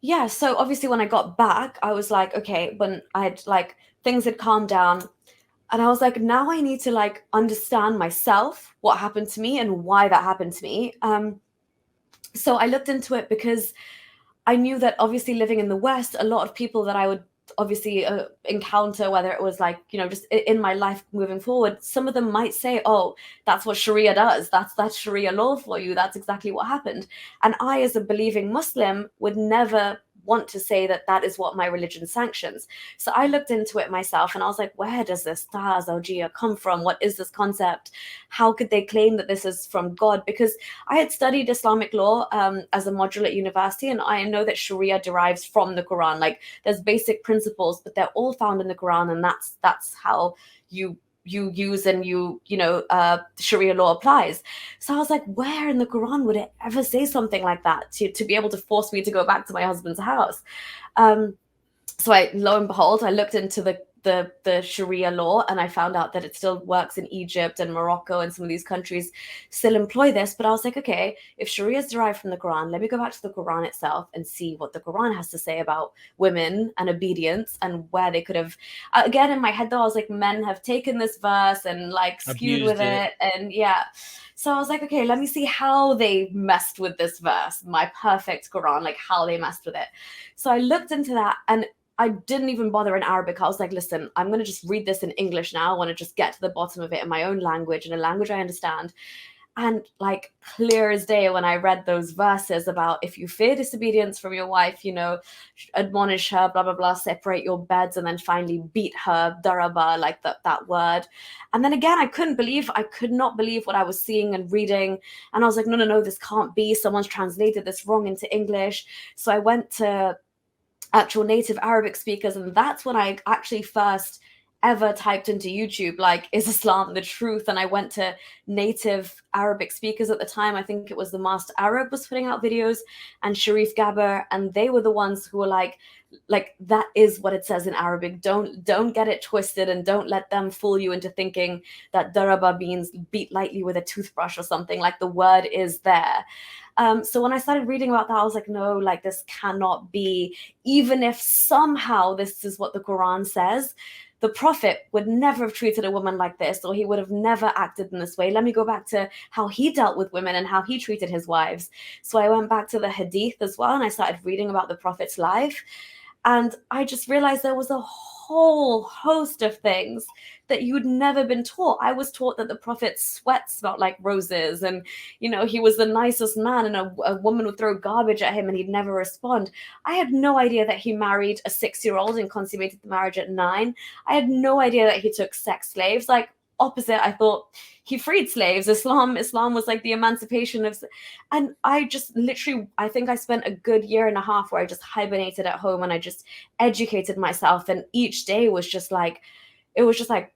Yeah, so obviously when I got back, I was like, okay, when I had like things had calmed down, and I was like, now I need to like understand myself, what happened to me and why that happened to me. So I looked into it because I knew that obviously living in the West, a lot of people that I would obviously encounter, whether it was like, you know, just in my life moving forward, some of them might say, oh, that's what Sharia does. That's Sharia law for you. That's exactly what happened. And I, as a believing Muslim, would never want to say that that is what my religion sanctions. So I looked into it myself and I was like, where does this ta zawjiyah come from? What is this concept? How could they claim that this is from God? Because I had studied Islamic law as a module at university, and I know that Sharia derives from the Quran. Like there's basic principles, but they're all found in the Quran, and that's how you use and Sharia law applies. So I was like, where in the Quran would it ever say something like that to be able to force me to go back to my husband's house? So lo and behold, I looked into the Sharia law, and I found out that it still works in Egypt and Morocco, and some of these countries still employ this. But I was like, okay, if Sharia is derived from the Quran, let me go back to the Quran itself and see what the Quran has to say about women and obedience, and where they could have, again, in my head though, I was like, men have taken this verse and like skewed with Abused it. it. And yeah, so I was like, okay, let me see how they messed with this verse, my perfect Quran, like how they messed with it. So I looked into that, and I didn't even bother in Arabic. I was like, listen, I'm going to just read this in English now. I want to just get to the bottom of it in my own language, in a language I understand. And like clear as day, when I read those verses about if you fear disobedience from your wife, admonish her, blah, blah, blah, separate your beds, and then finally beat her, daraba, like that word. And then again, I could not believe what I was seeing and reading. And I was like, no, this can't be. Someone's translated this wrong into English. So I went to actual native Arabic speakers, and that's when I actually first ever typed into YouTube, like, is Islam the truth? And I went to native Arabic speakers at the time. I think it was the Master Arab was putting out videos, and Sharif Gabber, and they were the ones who were like that is what it says in Arabic. Don't get it twisted, and don't let them fool you into thinking that daraba means beat lightly with a toothbrush or something. Like the word is there. So when I started reading about that, I was like, no, like this cannot be. Even if somehow this is what the Quran says, the Prophet would never have treated a woman like this, or he would have never acted in this way. Let me go back to how he dealt with women and how he treated his wives. So I went back to the Hadith as well, and I started reading about the Prophet's life. And I just realized there was a whole host of things that you'd never been taught. I was taught that the Prophet's sweat smelled like roses, and he was the nicest man, and a woman would throw garbage at him and he'd never respond. I had no idea that he married a 6-year-old and consummated the marriage at 9. I had no idea that he took sex slaves. Like, opposite, I thought he freed slaves. Islam was like the emancipation of, and I just literally, I think I spent a good year and a half where I just hibernated at home and I just educated myself, and each day was just like, it was just like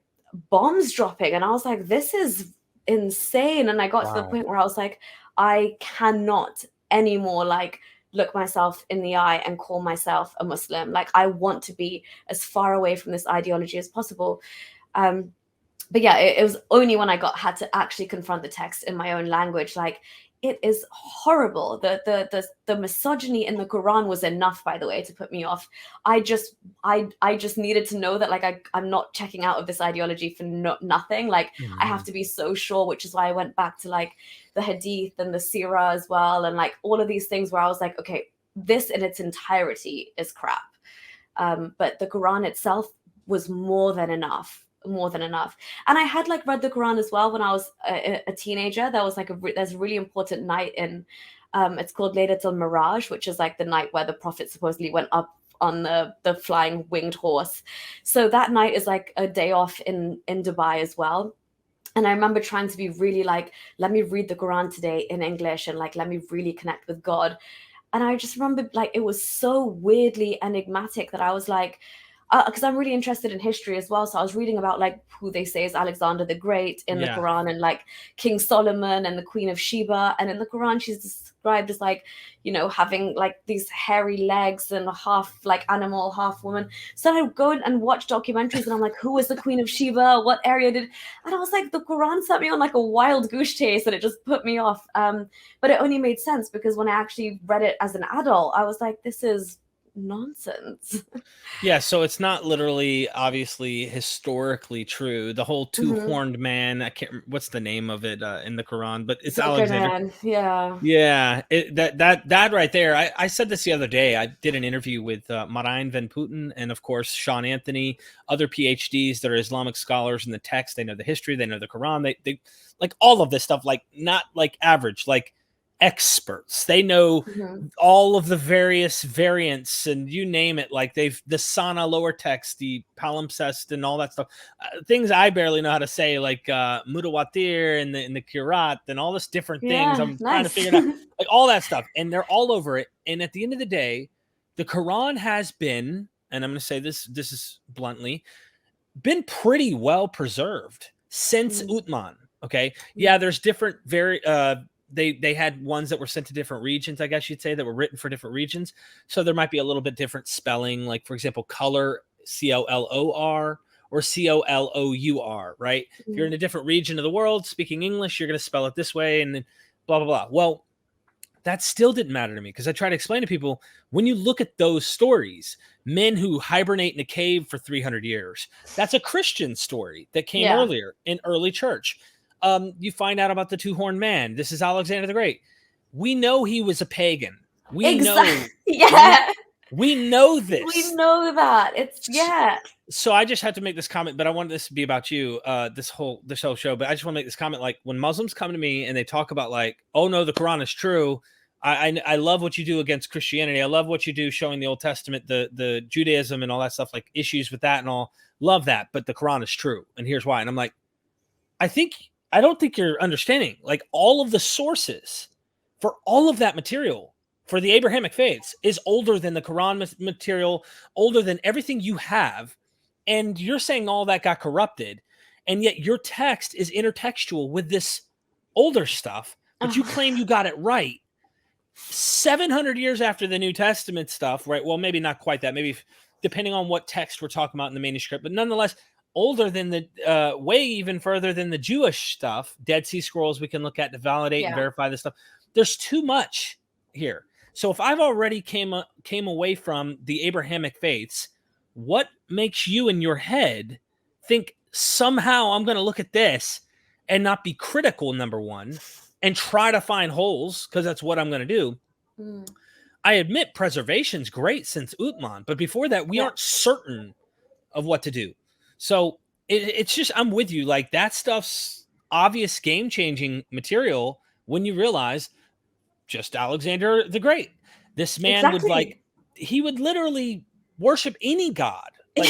bombs dropping, and I was like, this is insane. And I got to the point where I was like, I cannot anymore like look myself in the eye and call myself a Muslim. Like, I want to be as far away from this ideology as possible. But yeah, it was only when I had to actually confront the text in my own language. Like, it is horrible. The misogyny in the Quran was enough, by the way, to put me off. I just needed to know that, like, I'm not checking out of this ideology for nothing. Like, I have to be so sure, which is why I went back to like the Hadith and the Sirah as well, and like all of these things where I was like, okay, this in its entirety is crap. But the Quran itself was more than enough more than enough. And I had like read the Quran as well when I was a teenager. There was like there's a really important night in it's called Laylatul Miraj, which is like the night where the Prophet supposedly went up on the flying winged horse. So that night is like a day off in Dubai as well. And I remember trying to be really like, let me read the Quran today in English and like let me really connect with God. And I just remember like it was so weirdly enigmatic that I was like, because I'm really interested in history as well. So I was reading about like who they say is Alexander the Great in the Yeah. Quran, and like King Solomon and the Queen of Sheba. And in the Quran, she's described as like, you know, having like these hairy legs and half like animal, half woman. So I would go and watch documentaries and I'm like, who was the Queen of Sheba? What area did? And I was like, the Quran set me on like a wild goose chase and it just put me off. But it only made sense because when I actually read it as an adult, I was like, this is nonsense. Yeah, so it's not literally, obviously, historically true. The whole two-horned man, I can't what's the name of it in the Quran, but it's Alexander. Man. Yeah. Yeah, that right there. I said this the other day. I did an interview with Marijn van Putten and, of course, Sean Anthony, other PhDs that are Islamic scholars in the text. They know the history. They know the Quran. They like all of this stuff, like not like average, like experts. They know all of the various variants and you name it. Like the Sana lower text, the palimpsest, and all that stuff. Things I barely know how to say, like mutawatir and the Kirat and all this different things. I'm trying to figure it out, like all that stuff, and they're all over it. And at the end of the day, the Quran has been, and I'm going to say this is bluntly, been pretty well preserved since Uthman. Okay, yeah, there's different they had ones that were sent to different regions, I guess you'd say, that were written for different regions. So there might be a little bit different spelling, like, for example, color, COLOR, or COLOUR, right? If you're in a different region of the world speaking English, you're going to spell it this way, and then blah, blah, blah. Well, that still didn't matter to me because I try to explain to people, when you look at those stories, men who hibernate in a cave for 300 years, that's a Christian story that came earlier in early church. You find out about the two-horned man. This is Alexander the Great. We know he was a pagan. We know. Yeah. We know this. We know that. It's So I just had to make this comment, but I wanted this to be about you, this whole show. But I just want to make this comment, like, when Muslims come to me and they talk about like, oh no, the Quran is true. I love what you do against Christianity. I love what you do showing the Old Testament, the Judaism and all that stuff, like issues with that and all. Love that, but the Quran is true, and here's why. And I'm like, I don't think you're understanding, like, all of the sources for all of that material for the Abrahamic faiths is older than the Quran material, older than everything you have. And you're saying all that got corrupted. And yet your text is intertextual with this older stuff, but you claim you got it right 700 years after the New Testament stuff, right? Well, maybe not quite that, maybe depending on what text we're talking about in the manuscript, but nonetheless, older than the way even further than the Jewish stuff, Dead Sea Scrolls we can look at to validate and verify this stuff. There's too much here. So if I've already came away from the Abrahamic faiths, what makes you in your head think somehow I'm going to look at this and not be critical, number one, and try to find holes, because that's what I'm going to do. I admit preservation's great since Uthman, but before that, we aren't certain of what to do. So it's just, I'm with you. Like, that stuff's obvious game-changing material when you realize just Alexander the Great. This man would, like, he would literally worship any god. Like,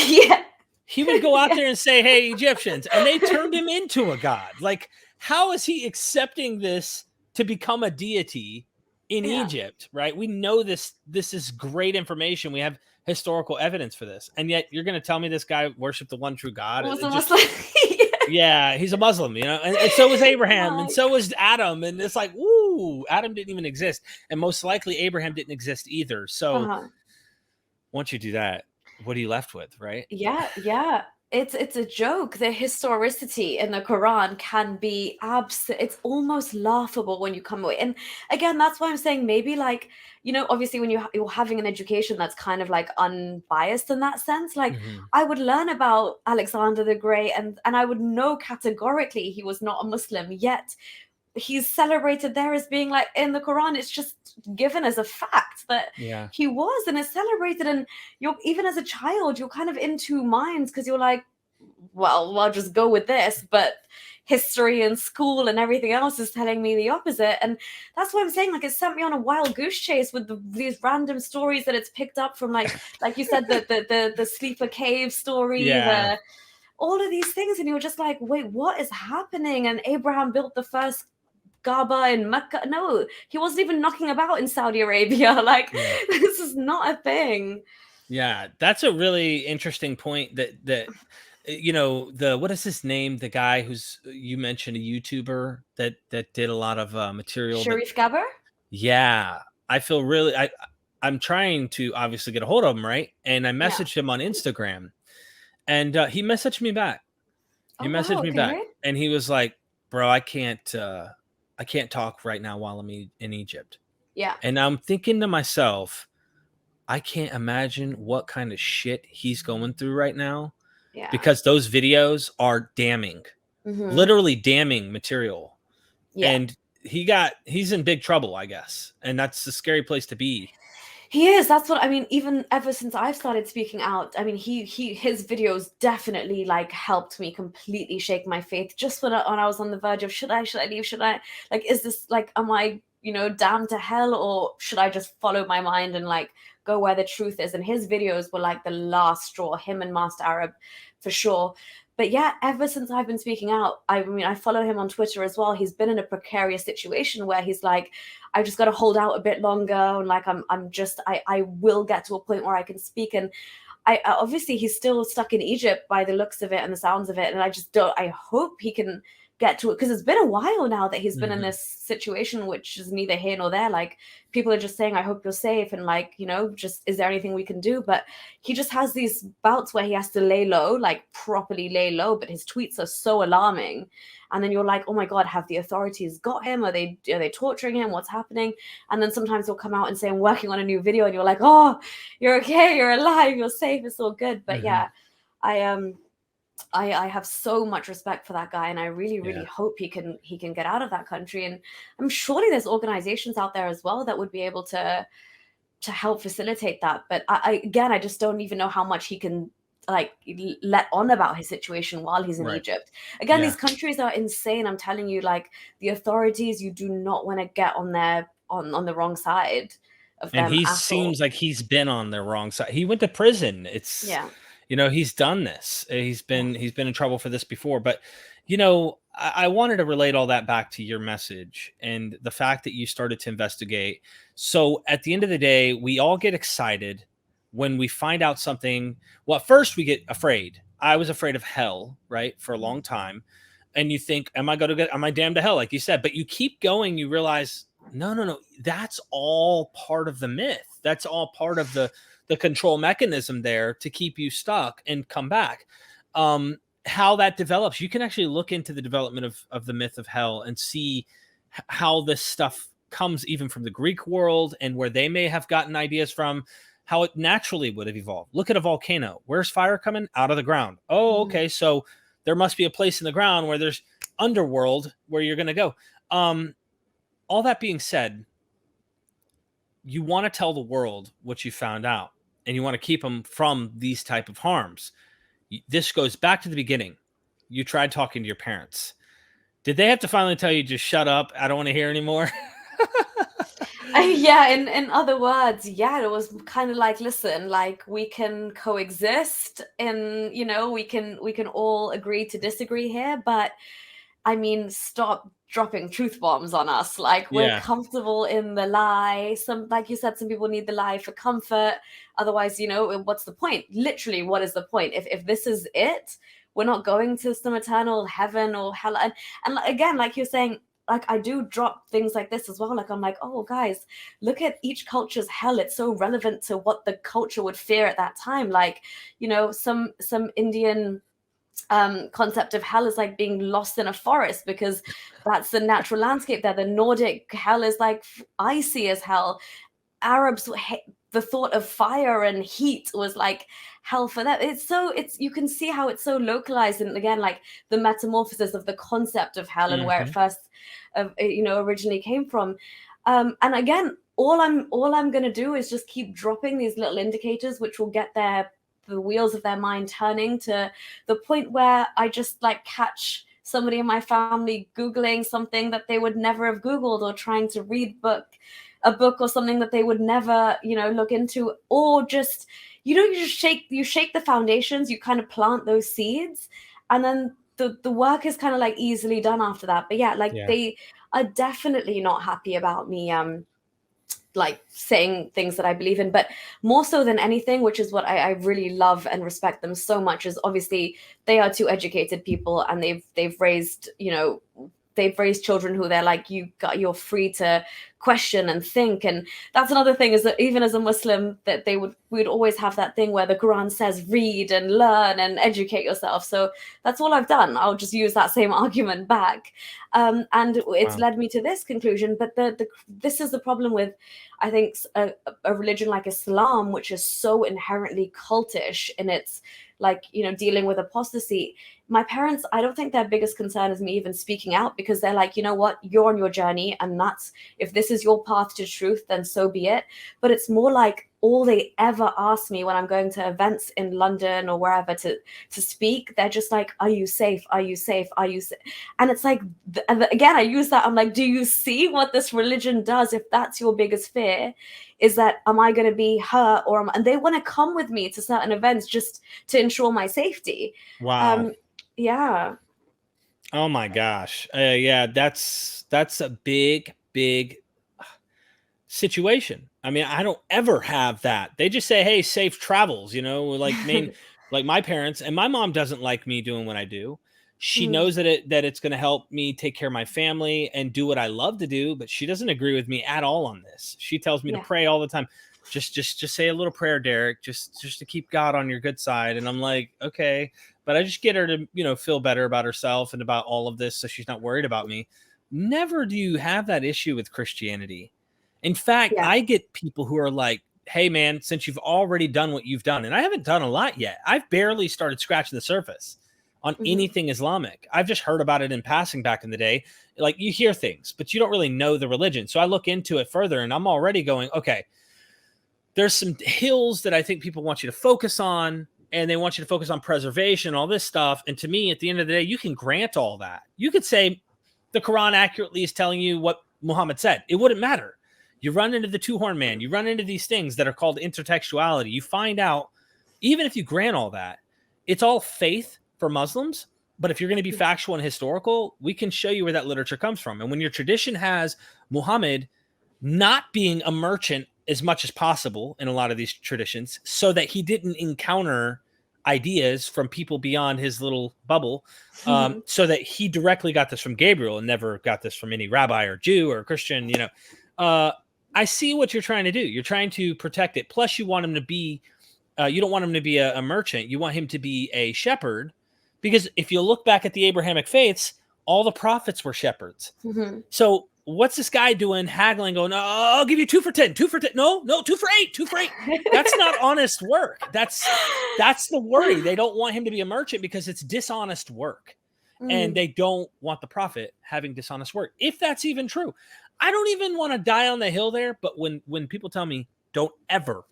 he would go out there and say, hey, Egyptians, and they turned him into a god. Like, how is he accepting this to become a deity in Egypt, right? We know this is great information. We have historical evidence for this, and yet you're going to tell me this guy worshiped the one true God? Yeah, he's a Muslim, you know, and so was Abraham, and so was Adam, and it's like, woo, Adam didn't even exist, and most likely Abraham didn't exist either. So once you do that, what are you left with, right? It's a joke. The historicity in the Quran can be it's almost laughable when you come away. And again, that's why I'm saying maybe, like, you know, obviously when you're having an education that's kind of like unbiased in that sense, like I would learn about Alexander the Great and I would know categorically he was not a Muslim, yet he's celebrated there as being, like, in the Quran, it's just given as a fact that he was, and it's celebrated. And you're, even as a child, you're kind of in two minds, because you're like, well, I'll just go with this, but history and school and everything else is telling me the opposite. And that's what I'm saying, like, it sent me on a wild goose chase with these random stories that it's picked up from, like you said, the sleeper cave story, Yeah. all of these things, and you're just like, wait, what is happening? And Abraham built the first Kaaba in Mecca. No, he wasn't even knocking about in Saudi Arabia. Like, Yeah. this is not a thing. Yeah, that's a really interesting point that what is his name, the guy who's, you mentioned, a YouTuber that did a lot of material that, Sharif Gabber? yeah, I feel really, I'm trying to obviously get a hold of him, right? And I Yeah. messaged him on Instagram, and he messaged me back. He Oh, messaged wow, me back, okay. and he was like, "Bro, I can't talk right now while I'm in Egypt." Yeah. And I'm thinking to myself, I can't imagine what kind of shit he's going through right now, Yeah. because those videos are damning, literally damning material. Yeah. And he's in big trouble, I guess. And that's a scary place to be. He is. That's what I mean. Even ever since I've started speaking out, I mean, his videos definitely like helped me completely shake my faith. Just when I was on the verge of should I leave? Should I, like, is this, like, am I, damned to hell, or should I just follow my mind and like go where the truth is? And his videos were like the last straw. Him and Master Arab, for sure. But yeah, ever since I've been speaking out, I mean, I follow him on Twitter as well. He's been in a precarious situation where he's like, I just got to hold out a bit longer, and like I will get to a point where I can speak. And I obviously he's still stuck in Egypt by the looks of it and the sounds of it, and I hope he can get to it, because it's been a while now that he's been in this situation, which is neither here nor there. Like, people are just saying, I hope you're safe, and like, just, is there anything we can do? But he just has these bouts where he has to lay low, like properly lay low, but his tweets are so alarming. And then you're like, oh my God, have the authorities got him? Are they torturing him? What's happening? And then sometimes he'll come out and say, I'm working on a new video, and you're like, oh, you're okay, you're alive, you're safe, it's all good. But yeah, I have so much respect for that guy, and I really, really hope he can get out of that country. And I'm surely there's organizations out there as well that would be able to help facilitate that. But I just don't even know how much he can like let on about his situation while he's in Egypt. Again, these countries are insane. I'm telling you, like, the authorities, you do not want to get on their on the wrong side of them. And he seems like he's been on the wrong side. He went to prison. It's he's done this. He's been in trouble for this before. But I wanted to relate all that back to your message and the fact that you started to investigate. So at the end of the day, we all get excited when we find out something. Well, at first we get afraid. I was afraid of hell, right, for a long time. And you think, am I damned to hell, like you said? But you keep going, you realize, no, that's all part of the myth. That's all part of the control mechanism there to keep you stuck and come back. How that develops, you can actually look into the development of the myth of hell and see how this stuff comes even from the Greek world, and where they may have gotten ideas from, how it naturally would have evolved. Look at a volcano. Where's fire coming? Out of the ground. Oh, okay. So there must be a place in the ground where there's underworld where you're going to go. All that being said, you want to tell the world what you found out, and you want to keep them from these type of harms. This goes back to the beginning. You tried talking to your parents. Did they have to finally tell you, just shut up, I don't want to hear anymore? Yeah, in other words, yeah, it was kind of like, listen, like, we can coexist, and we can all agree to disagree here, but I mean, stop dropping truth bombs on us. Like, we're comfortable in the lie. Some, like you said, some people need the lie for comfort. Otherwise, what's the point? Literally, what is the point? If this is it, we're not going to some eternal heaven or hell. And again, like you're saying, like, I do drop things like this as well. Like, I'm like, oh, guys, look at each culture's hell. It's so relevant to what the culture would fear at that time. Like, some Indian concept of hell is like being lost in a forest, because that's the natural landscape there. The Nordic hell is like icy as hell. Arabs, the thought of fire and heat was like hell for them. It's you can see how it's so localized, and again, like, the metamorphosis of the concept of hell and where it first originally came from. And again, all I'm gonna do is just keep dropping these little indicators, which will get their the wheels of their mind turning to the point where I just like catch somebody in my family Googling something that they would never have Googled, or trying to read a book or something that they would never, look into, or just, you shake the foundations, you kind of plant those seeds, and then the work is kind of like easily done after that. But yeah, like they are definitely not happy about me like saying things that I believe in. But more so than anything, which is what I really love and respect them so much, is obviously they are two educated people, and they've raised, they've raised children who they're like, you're free to question and think. And that's another thing, is that even as a Muslim, that we would always have that thing where the Quran says read and learn and educate yourself. So that's all I've done. I'll just use that same argument back, and it's led me to this conclusion. But this is the problem with, I think, a religion like Islam, which is so inherently cultish in its, like, dealing with apostasy. My parents, I don't think their biggest concern is me even speaking out, because they're like, you know what, you're on your journey, and if this is your path to truth, then so be it. But it's more like, all they ever ask me when I'm going to events in London or wherever to speak, they're just like, are you safe? Are you safe? Are you safe? And it's like, again, I use that. I'm like, do you see what this religion does? If that's your biggest fear, is that, am I going to be hurt? And they want to come with me to certain events just to ensure my safety. Wow. Yeah. Oh my gosh. Yeah, that's a big situation. I mean, I don't ever have that. They just say, hey, safe travels, like like my parents, and my mom doesn't like me doing what I do. She knows that it's going to help me take care of my family and do what I love to do, but she doesn't agree with me at all on this. She tells me to pray all the time. Just say a little prayer, Derek, just to keep God on your good side. And I'm like, okay, but I just get her to, feel better about herself and about all of this, so she's not worried about me. Never do you have that issue with Christianity. In fact, I get people who are like, hey man, since you've already done what you've done, and I haven't done a lot yet. I've barely started scratching the surface on anything Islamic. I've just heard about it in passing back in the day. Like, you hear things, but you don't really know the religion. So I look into it further, and I'm already going, okay, there's some hills that I think people want you to focus on, and they want you to focus on preservation, all this stuff. And to me, at the end of the day, you can grant all that. You could say the Quran accurately is telling you what Muhammad said. It wouldn't matter. You run into the two-horned man. You run into these things that are called intertextuality. You find out, even if you grant all that, it's all faith for Muslims. But if you're going to be factual and historical, we can show you where that literature comes from. And when your tradition has Muhammad not being a merchant as much as possible in a lot of these traditions, so that he didn't encounter ideas from people beyond his little bubble, so that he directly got this from Gabriel and never got this from any rabbi or Jew or Christian, I see what you're trying to do. You're trying to protect it. Plus, you want him to be, you don't want him to be a merchant. You want him to be a shepherd, because if you look back at the Abrahamic faiths, all the prophets were shepherds. So what's this guy doing, haggling, going, oh, I'll give you 2 for 10, 2 for 10. No, 2 for 8, 2 for 8. That's not honest work. That's the worry. They don't want him to be a merchant because it's dishonest work. And they don't want the prophet having dishonest work, if that's even true. I don't even want to die on the hill there, but when people tell me, don't ever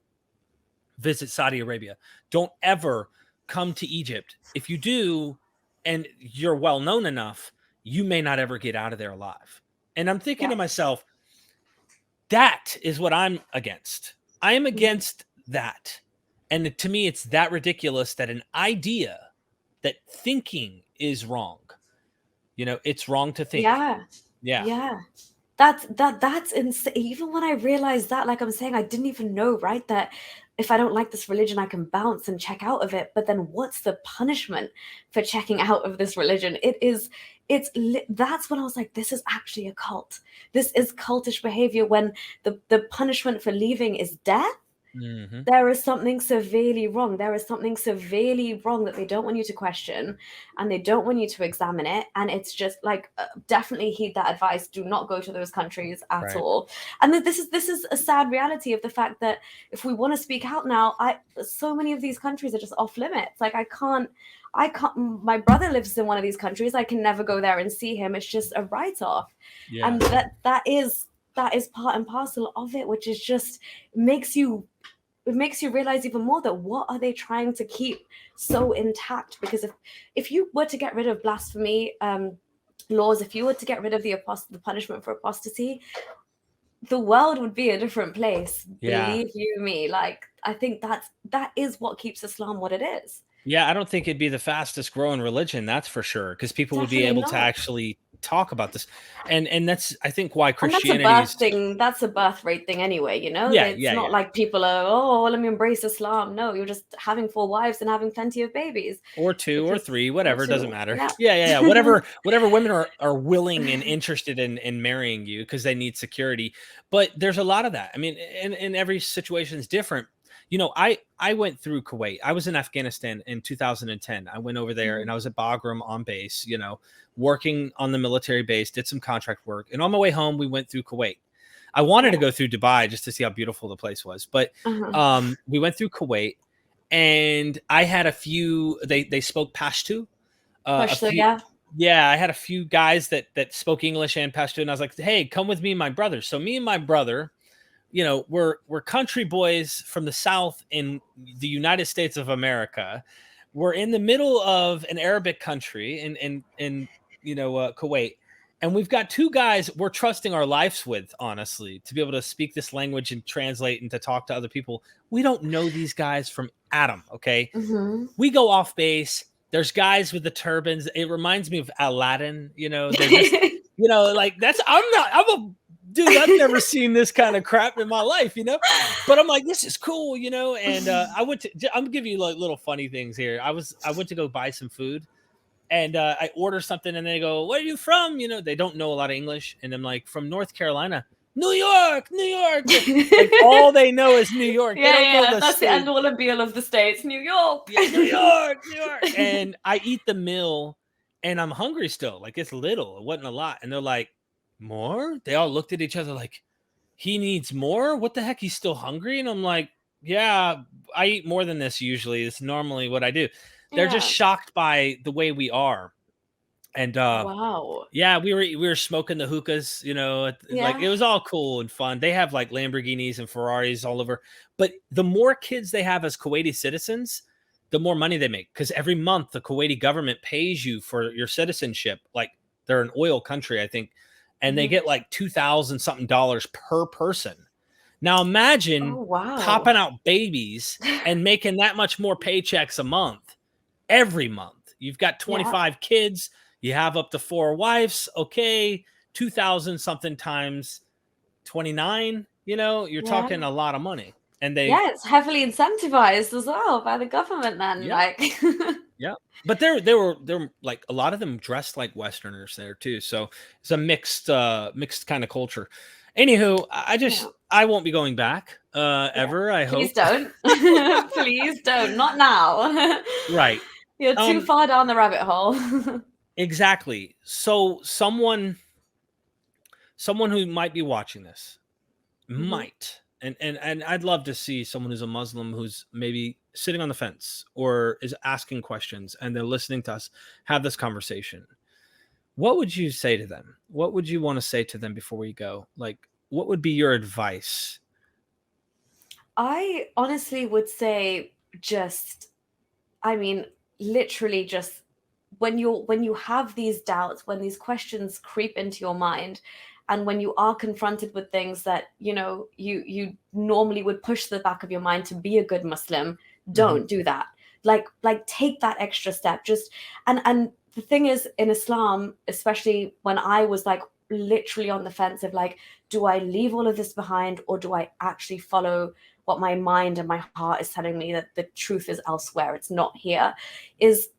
visit Saudi Arabia, don't ever come to Egypt, if you do, and you're well known enough, you may not ever get out of there alive. And I'm thinking to myself, that is what I'm against. I am against that. And to me, it's that ridiculous that an idea that thinking is wrong. It's wrong to think. Yeah. That's insane. Even when I realized that, like I'm saying, I didn't even know, right, that if I don't like this religion, I can bounce and check out of it. But then what's the punishment for checking out of this religion? That's when I was like, this is actually a cult. This is cultish behavior, when the punishment for leaving is death. There is something severely wrong. There is something severely wrong that they don't want you to question, and they don't want you to examine it. And it's just like, definitely heed that advice. Do not go to those countries at all. And this is a sad reality of the fact that if we want to speak out now, so many of these countries are just off limits. Like I can't. My brother lives in one of these countries. I can never go there and see him. It's just a write-off. And that is part and parcel of it, which is just makes you it makes you realize even more that what are they trying to keep so intact? Because if you were to get rid of blasphemy laws, if you were to get rid of the punishment for apostasy, the world would be a different place. Yeah. Believe you me. Like, I think that is what keeps Islam what it is. Yeah, I don't think it'd be the fastest growing religion, that's for sure, because people would be Definitely able to not. actually talk about this. And that's, I think, why And that's a birth Christianity's thing. That's a birth rate thing anyway, you know? yeah, It's yeah, not yeah. like people are, oh, let me embrace Islam. No, you're just having 4 wives and having plenty of babies. Or 2 or Because 3, or whatever, doesn't two. matter. Yeah. Yeah, yeah, yeah. Whatever women are willing and interested in marrying you because they need security. But there's a lot of that. I mean, and every situation is different. You know, I went through Kuwait. I was in Afghanistan in 2010. I went over there Mhm. and I was at Bagram on base, you know, working on the military base, did some contract work. And on my way home, we went through Kuwait. I wanted to Yeah. go through Dubai just to see how beautiful the place was. But Uh-huh. we went through Kuwait, and I had a few. They spoke Pashto. A Push, so few. yeah. Yeah, I had a few guys that spoke English and Pashto, and I was like, "Hey, come with me and my brother." So me and my brother, you know, we're country boys from the South in the United States of America. We're in the middle of an Arabic country in you know, Kuwait, and we've got 2 guys we're trusting our lives with, honestly, to be able to speak this language and translate and to talk to other people. We don't know these guys from Adam. Okay, Mm-hmm. we go off base. There's guys with the turbans. It reminds me of Aladdin. You know, they're just, you know, like that's, I'm a dude. I've never seen this kind of crap in my life, you know, but I'm like, this is cool, you know. And I went to, I'm gonna give you like little funny things here. I went to go buy some food, and I order something, and they go, "Where are you from?" You know, they don't know a lot of English, and I'm like, "From North Carolina." New York, New York. Like all they know is New York. They Yeah, don't know yeah, the that's the state. end all and be all of the States. New York. Yeah, New York, New York. And I eat the meal, and I'm hungry still. Like it's little. It wasn't a lot. And they're like, "More?" They all looked at each other like, "He needs more? What the heck? He's still hungry?" And I'm like, "Yeah, I eat more than this usually. It's normally what I do." They're just Yeah. shocked by the way we are. And Wow. yeah, we were smoking the hookahs, you know, like Yeah. it was all cool and fun. They have like Lamborghinis and Ferraris all over. But the more kids they have as Kuwaiti citizens, the more money they make, because every month the Kuwaiti government pays you for your citizenship. Like they're an oil country, I think, and they Mhm. get like 2,000 something dollars per person. Now Oh, imagine wow. popping out babies and making that much more paychecks a month every month. You've got Yeah. 25 kids, you have up to 4 wives. Okay, 2,000 something times 29, you know, you're Yeah. talking a lot of money. And Yeah, it's heavily incentivized as well by the government then, yeah, like yeah. But they were like a lot of them dressed like Westerners there too. So it's a mixed kind of culture. Anywho, Yeah. I won't be going back Yeah. ever, I Please hope. don't. Please don't. Not now. Right. You're too Um, far down the rabbit hole. exactly. So someone who might be watching this Mhm. might, and I'd love to see someone who's a Muslim who's maybe sitting on the fence or is asking questions, and they're listening to us have this conversation. What would you say to them? What would you want to say to them before we go? Like, what would be your advice? I honestly would say just, I mean, literally just when you have these doubts, when these questions creep into your mind, and when you are confronted with things that, you know, you normally would push to the back of your mind to be a good Muslim, Mhm. don't do that. Like take that extra step. Just and the thing is, in Islam, especially when I was like literally on the fence of like, do I leave all of this behind, or do I actually follow what my mind and my heart is telling me, that the truth is elsewhere, it's not here, is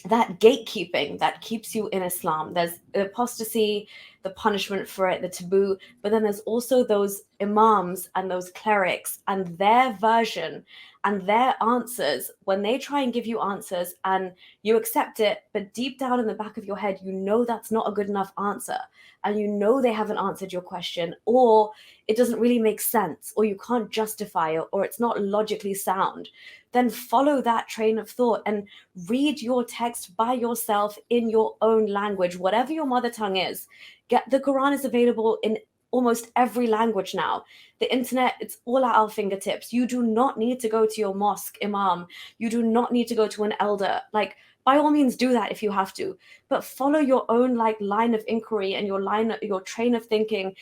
that gatekeeping that keeps you in Islam. There's apostasy, the punishment for it, the taboo, but then there's also those imams and those clerics and their version and their answers. When they try and give you answers and you accept it, but deep down in the back of your head, you know that's not a good enough answer. And you know they haven't answered your question, or it doesn't really make sense, or you can't justify it, or it's not logically sound. Then follow that train of thought and read your text by yourself in your own language, whatever your mother tongue is. Get the Quran is available in almost every language now. The internet, it's all at our fingertips. You do not need to go to your mosque imam. You do not need to go to an elder. Like, by all means do that if you have to, but follow your own like line of inquiry and your train of thinking.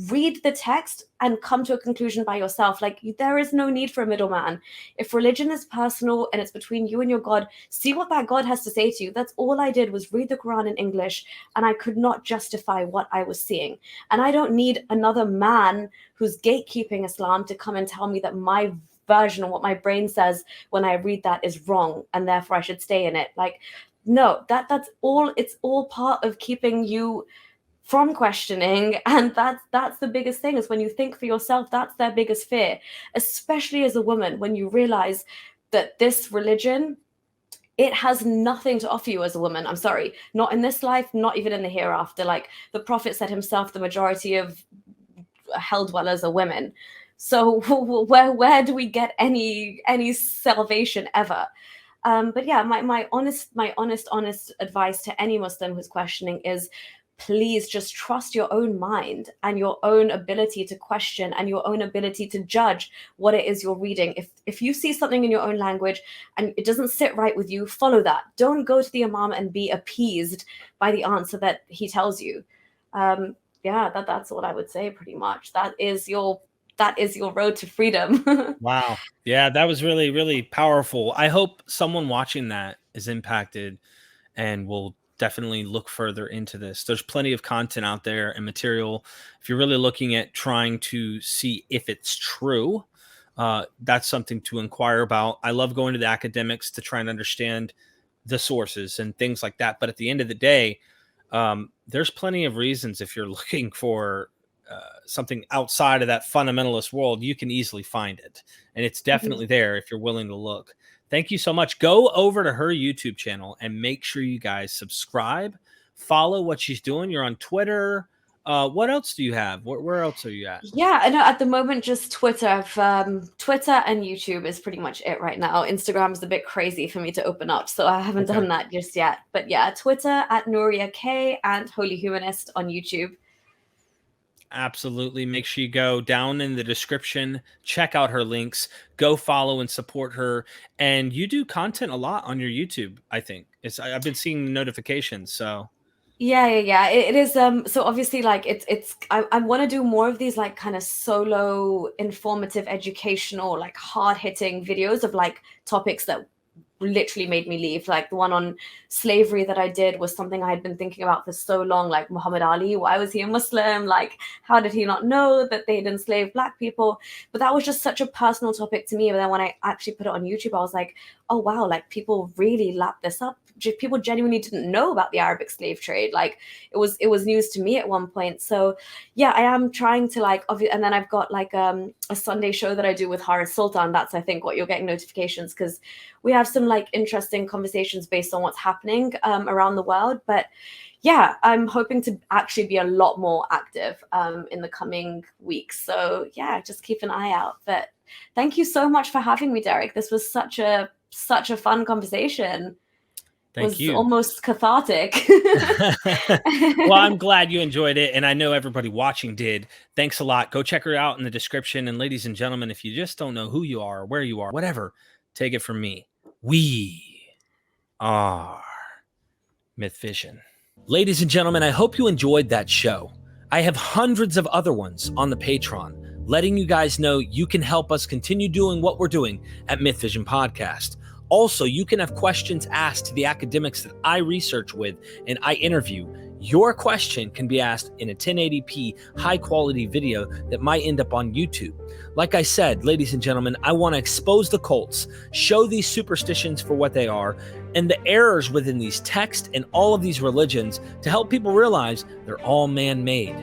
Read the text and come to a conclusion by yourself. Like, there is no need for a middleman. If religion is personal and it's between you and your God, see what that God has to say to you. That's all I did, was read the Quran in English, and I could not justify what I was seeing. And I don't need another man who's gatekeeping Islam to come and tell me that my version of what my brain says when I read that is wrong, and therefore I should stay in it. Like, no, that's all. It's all part of keeping you from questioning, and that's the biggest thing, is when you think for yourself. That's their biggest fear, especially as a woman, when you realize that this religion, it has nothing to offer you as a woman. I'm sorry, not in this life, not even in the hereafter. Like the Prophet said himself, the majority of hell dwellers are women. So where do we get any salvation ever? But yeah, my honest advice to any Muslim who's questioning is, please just trust your own mind and your own ability to question and your own ability to judge what it is you're reading. If you see something in your own language and it doesn't sit right with you, follow that. Don't go to the imam and be appeased by the answer that he tells you. Yeah, that's what I would say pretty much. That is your road to freedom. Wow. Yeah, that was really, really powerful. I hope someone watching that is impacted and will definitely look further into this. There's plenty of content out there and material. If you're really looking at trying to see if it's true, that's something to inquire about. I love going to the academics to try and understand the sources and things like that. But at the end of the day, there's plenty of reasons. If you're looking for something outside of that fundamentalist world, you can easily find it. And it's definitely there if you're willing to look. Thank you so much. Go over to her YouTube channel and make sure you guys subscribe, follow what she's doing. You're on Twitter. What else do you have? Where else are you at? Yeah, I know at the moment just Twitter. Twitter and YouTube is pretty much it right now. Instagram is a bit crazy for me to open up, so I haven't done that just yet. But yeah, Twitter at Nuriyah K and Holy Humanist on YouTube. Absolutely. Make sure you go down in the description, check out her links, go follow and support her. And you do content a lot on your YouTube, I think. I've been seeing notifications, so. Yeah. It is. So obviously, like I want to do more of these like kind of solo, informative, educational, like hard hitting videos of like topics that literally made me leave. Like the one on slavery that I did was something I had been thinking about for so long. Like Muhammad Ali, why was he a Muslim? Like, how did he not know that they'd enslaved Black people? But that was just such a personal topic to me. But then when I actually put it on YouTube, I was like, oh wow, like people really lapped this up. People genuinely didn't know about the Arabic slave trade. Like it was news to me at one point. So yeah, I am trying to like, and then I've got like a Sunday show that I do with Haris Sultan. That's I think what you're getting notifications, because we have some like interesting conversations based on what's happening around the world. But yeah, I'm hoping to actually be a lot more active in the coming weeks. So yeah, just keep an eye out. But thank you so much for having me, Derek. This was such a fun conversation. Thank you. Almost cathartic. Well, I'm glad you enjoyed it, and I know everybody watching did. Thanks a lot. Go check her out in the description. And ladies and gentlemen, if you just don't know who you are, where you are, whatever, take it from me. We are MythVision. Ladies and gentlemen, I hope you enjoyed that show. I have hundreds of other ones on the Patreon, letting you guys know you can help us continue doing what we're doing at MythVision Podcast. Also, you can have questions asked to the academics that I research with and I interview. Your question can be asked in a 1080p high quality video that might end up on YouTube. Like I said, ladies and gentlemen, I want to expose the cults, show these superstitions for what they are, and the errors within these texts and all of these religions to help people realize they're all man-made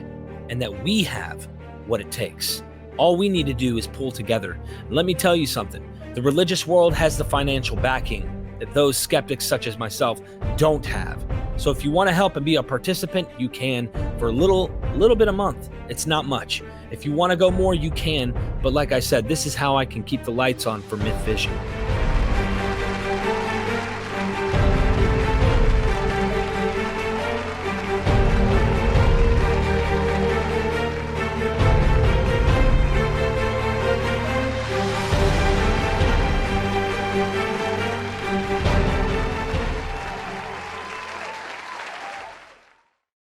and that we have what it takes. All we need to do is pull together. Let me tell you something. The religious world has the financial backing that those skeptics such as myself don't have. So if you want to help and be a participant, you can for a little bit a month. It's not much. If you want to go more, you can. But like I said, this is how I can keep the lights on for MythVision.